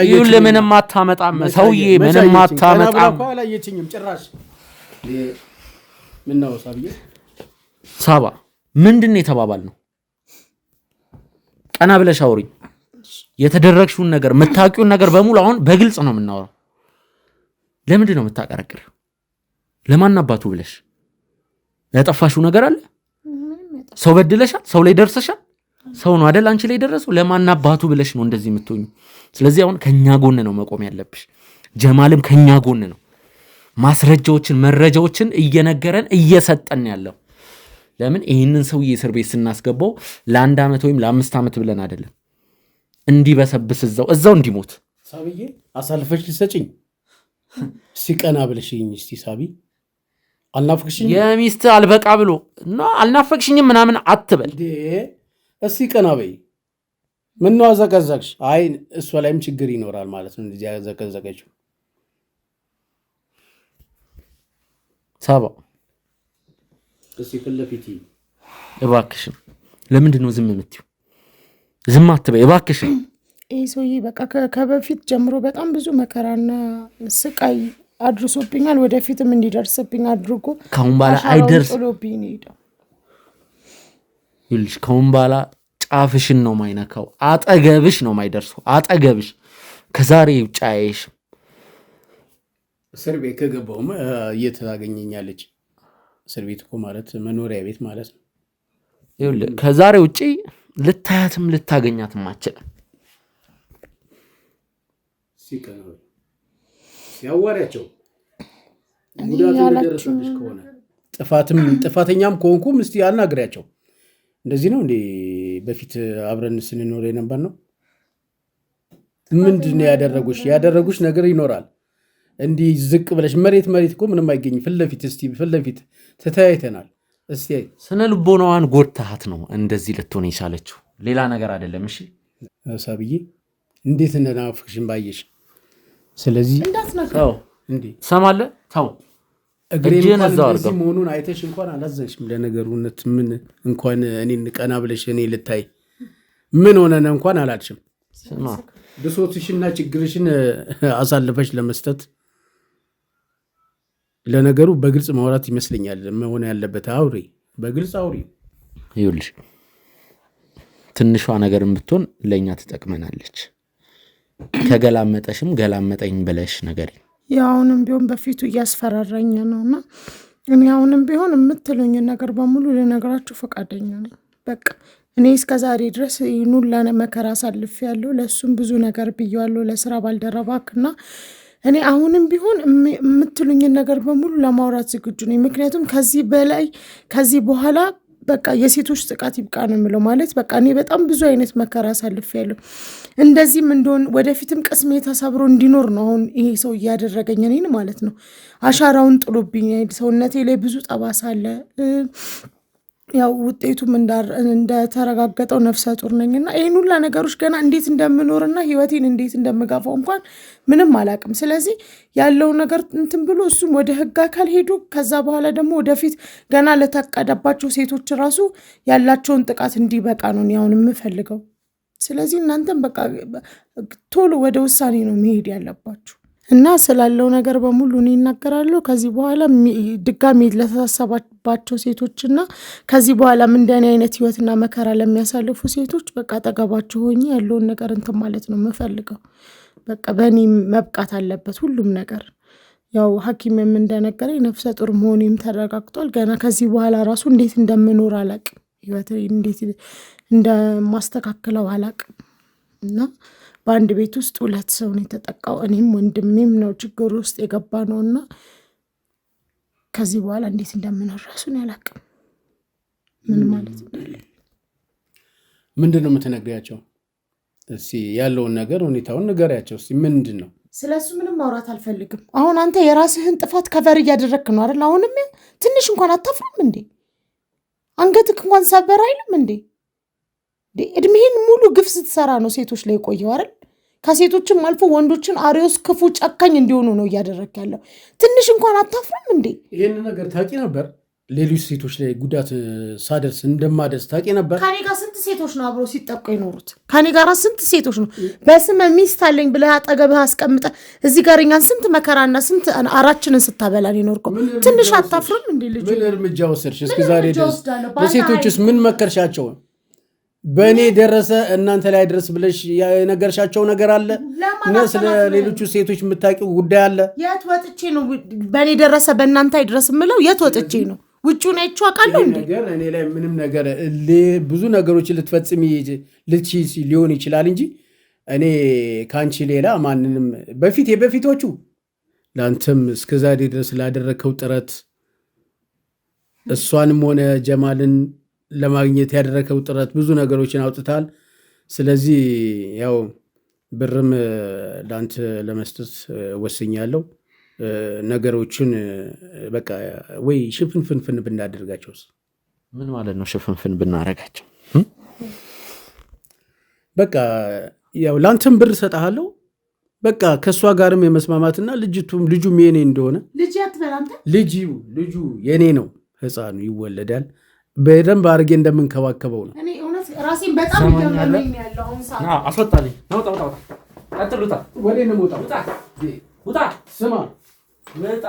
ይሁን ለምንም አታመጣም ሰውዬ፣ ምንም አታመጣም። ሳባ ምንድን ነው የተባባልነው? ቀና ብለሽ አውሪኝ። የተደረግሽውን ነገር የምታውቂውን ነገር በሙሉ አሁን በግልጽ ነው የምናወራው። ለምንድን ነው የምታቀረቅር? ለማን አባቱ ብለሽ ያጠፋሽው ነገር አለ? ሰው በድለሻል? ሰው ላይ ደርሰሻል? ሰው ነው አይደል አንቺ ላይ ደረሰው? ለማን አባቱ ብለሽ ነው እንደዚህ የምትሆኙ? ስለዚህ አሁን ከኛ ጎን ነው መቆም ያለብሽ። ጀማልም ከኛ ጎን ነው። ማስረጃዎችን መረጃዎችን እየነገረን እየሰጠን ያለው። ለምን ይህንን ሰውዬ እስር ቤት ስናስገባው ለ1 ዓመት ወይም ለ5 ዓመት ብለን አይደለም፣ እንዲበሰብስ እዛው እንዲሞት። ሳብዬ አሳልፈሽ ልሰጭኝ ሲቀና ብለሽኝ እስቲ ሳቢ፣ አልናፈቅሽኝ? የሚስት አልበቃ ብሎ ነው አልናፈቅሽኝም ምናምን አትበል። እስቲ ቀና በይ። ምን ነው አዘቀዘቅሽ? አይ እሷ ላይም ችግር ይኖራል ማለት ነው እንደዚህ ያዘቀዘቀችው። ሳባ እስቲ ፍለፊቲ እባክሽን፣ ለምንድን ነው ዝም የምትይው? ዝም አትበይ እባክሽን። ይህ ሰውዬ በቃ ከበፊት ጀምሮ በጣም ብዙ መከራና ስቃይ አድርሶብኛል። ወደፊትም እንዲደርስብኝ አድርጎ ካሁን በኋላ አይደርስ ጥሎብኝ ነው ሄደው። ይልሽ ካሁን በኋላ ጫፍሽን ነው ማይነካው፣ አጠገብሽ ነው ማይደርሰው። አጠገብሽ ከዛሬ ውጭ አይሽ። እስር ቤት ከገባውም የት ታገኘኛለች? እስር ቤት እኮ ማለት መኖሪያ ቤት ማለት ነው። ይኸውልህ ከዛሬ ውጪ ልታያትም ልታገኛትም አትችልም። ሲያዋሪያቸው ጉዳቱ እንደደረሰብሽ ከሆነ ጥፋተኛም ከሆንኩም እስቲ አናግሪያቸው። እንደዚህ ነው እንዴ በፊት አብረን ስንኖር የነበር ነው? ምንድን ነው ያደረጉሽ? ያደረጉሽ ነገር ይኖራል። እንዲህ ዝቅ ብለሽ መሬት እኮ ምንም አይገኝ። ፍለፊት እስቲ ፍለፊት ተተያይተናል። እስቲ ስነ ልቦናዋን ጎድተሃት ነው እንደዚህ ልትሆን የቻለችው፣ ሌላ ነገር አይደለም። እሺ ሳብዬ እንዴት እንደናፍቅሽን ባየሽ። ስለዚህ ተው እንዴ ሰማለህ? ተው እግሬን እንደዚህ መሆኑን አይተሽ እንኳን አላዘንሽም። ለነገሩ እውነት ምን እንኳን እኔን ቀና ብለሽ እኔ ልታይ ምን ሆነነ እንኳን አላልሽም። ብሶትሽና ችግርሽን አሳልፈሽ ለመስጠት ለነገሩ በግልጽ ማውራት ይመስለኛል መሆን ያለበት። አውሪ፣ በግልጽ አውሪ። ይኸውልሽ ትንሿ ነገርም ብትሆን ለእኛ ትጠቅመናለች። ከገላመጠሽም ገላመጠኝ ብለሽ ነገር አሁንም ቢሆን በፊቱ እያስፈራራኝ ነውና እኔ አሁንም ቢሆን የምትሉኝን ነገር በሙሉ ልነግራችሁ ፈቃደኛ ነኝ። በቃ እኔ እስከ ዛሬ ድረስ ይህን መከራ አሳልፍ ያለው ለእሱም ብዙ ነገር ብያለሁ፣ ለስራ ባልደረባክና እኔ አሁንም ቢሆን የምትሉኝን ነገር በሙሉ ለማውራት ዝግጁ ነኝ። ምክንያቱም ከዚህ በኋላ በቃ የሴቶች ጥቃት ይብቃ ነው የምለው። ማለት በቃ እኔ በጣም ብዙ አይነት መከራ አሳልፍ ያለው እንደዚህም እንደሆን ወደፊትም ቅስሜ ተሰብሮ እንዲኖር ነው አሁን ይሄ ሰው እያደረገኝ እኔን ማለት ነው። አሻራውን ጥሎብኝ ሰውነቴ ላይ ብዙ ጠባሳ አለ። ያው ውጤቱም እንደተረጋገጠው ነፍሰ ጡር ነኝና ይሄን ሁላ ነገሮች ገና እንዴት እንደምኖርና ህይወቴን እንዴት እንደምጋፋው እንኳን ምንም አላቅም። ስለዚህ ያለው ነገር እንትን ብሎ እሱም ወደ ህግ አካል ሄዱ። ከዛ በኋላ ደግሞ ወደፊት ገና ለታቀደባቸው ሴቶች ራሱ ያላቸውን ጥቃት እንዲበቃ ነው አሁን የምፈልገው። ስለዚህ እናንተም በቃ ቶሎ ወደ ውሳኔ ነው መሄድ ያለባችሁ እና ስላለው ነገር በሙሉ እኔ እናገራለሁ። ከዚህ በኋላ ድጋሚ ለተሳሰባቸው ሴቶችና ከዚህ በኋላ እንደኔ አይነት ህይወትና መከራ ለሚያሳልፉ ሴቶች በቃ አጠገባችሁ ሆኜ ያለውን ነገር እንትን ማለት ነው የምፈልገው። በቃ በእኔ መብቃት አለበት ሁሉም ነገር። ያው ሐኪምም እንደነገረኝ ነፍሰ ጡር መሆኔም ተረጋግጧል። ገና ከዚህ በኋላ ራሱ እንዴት እንደምኖር አላቅም፣ ህይወት እንዴት እንደማስተካክለው አላቅም እና በአንድ ቤት ውስጥ 2 ሰው ነው የተጠቃው። እኔም ወንድሜም ነው ችግር ውስጥ የገባ ነውና ከዚህ በኋላ እንዴት እንደምኖር ራሱን ያላቅም ምን ማለት እንዳለ። ምንድነው የምትነግሪያቸው? እስቲ ያለውን ነገር ሁኔታውን ንገሪያቸው። እስቲ ምንድነው? ስለሱ ምንም ማውራት አልፈልግም። አሁን አንተ የራስህን ጥፋት ከቨር እያደረግክ ነው አይደል? አሁንም ትንሽ እንኳን አታፍርም እንዴ? አንገትክ እንኳን ሰበር አይልም እንዴ? እድሜህን ሙሉ ግፍ ስትሰራ ነው ሴቶች ላይ የቆየው አይደል? ከሴቶችም አልፎ ወንዶችን አሪዮስ፣ ክፉ፣ ጨካኝ እንዲሆኑ ነው እያደረግ ያለው። ትንሽ እንኳን አታፍርም እንዴ? ይህን ነገር ታውቂ ነበር? ሌሎች ሴቶች ላይ ጉዳት ሳደርስ እንደማደርስ ታውቂ ነበር? ከኔ ጋር ስንት ሴቶች ነው አብረው ሲጠቁ የኖሩት? ከኔ ጋር ስንት ሴቶች ነው በስመ ሚስት አለኝ ብለህ አጠገብህ አስቀምጠ እዚህ ጋር እኛን ስንት መከራና ስንት አራችንን ስታበላን ይኖርከው። ትንሽ አታፍርም እንዴ? ልጅ ምን እርምጃ ወሰድሽ እስከዛሬ ድረስ? ለሴቶችስ ምን መከርሻቸው? በእኔ ደረሰ እናንተ ላይ ድረስ ብለሽ የነገርሻቸው ነገር አለ? ስለ ሌሎቹ ሴቶች የምታውቂው ጉዳይ አለ? የት ወጥቼ ነው በእኔ ደረሰ በእናንተ አይድረስ የምለው? የት ወጥቼ ነው? ውጭውን አይቼው አውቃለሁ እንዴ? እኔ ላይ ምንም ነገር ብዙ ነገሮችን ልትፈጽሚ ሊሆን ይችላል እንጂ እኔ ከአንቺ ሌላ ማንንም በፊቶቹ ለአንተም እስከዛሬ ድረስ ላደረግከው ጥረት እሷንም ሆነ ጀማልን ለማግኘት ያደረከው ጥረት ብዙ ነገሮችን አውጥታል። ስለዚህ ያው ብርም ለአንተ ለመስጠት ወስኛለሁ። ነገሮችን በቃ ወይ ሽፍንፍንፍን ብናደርጋቸውስ? ምን ማለት ነው ሽፍንፍን ብናደርጋቸው? በቃ ያው ለአንተም ብር እሰጥሃለሁ። በቃ ከእሷ ጋርም የመስማማትና ልጁም የኔ እንደሆነ ልጁ የኔ ነው። ህፃኑ ይወለዳል። በደንብ አድርጌ እንደምንከባከበው ነው። እኔ እውነት ራሴን በጣም እያመመኝ ያለው አሁን ሰዓት አስወጣልኝ። ውጣ ቀጥሉታ። ወዴት ነው የምወጣው? ውጣ ስማ፣ ውጣ።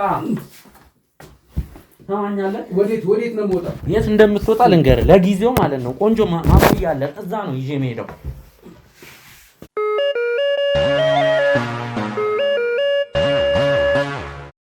ታማኛለህ? ወዴት ነው የምወጣው? የት እንደምትወጣ ልንገርህ። ለጊዜው ማለት ነው ቆንጆ ማቆያ አለ፣ እዛ ነው ይዤ የምሄደው።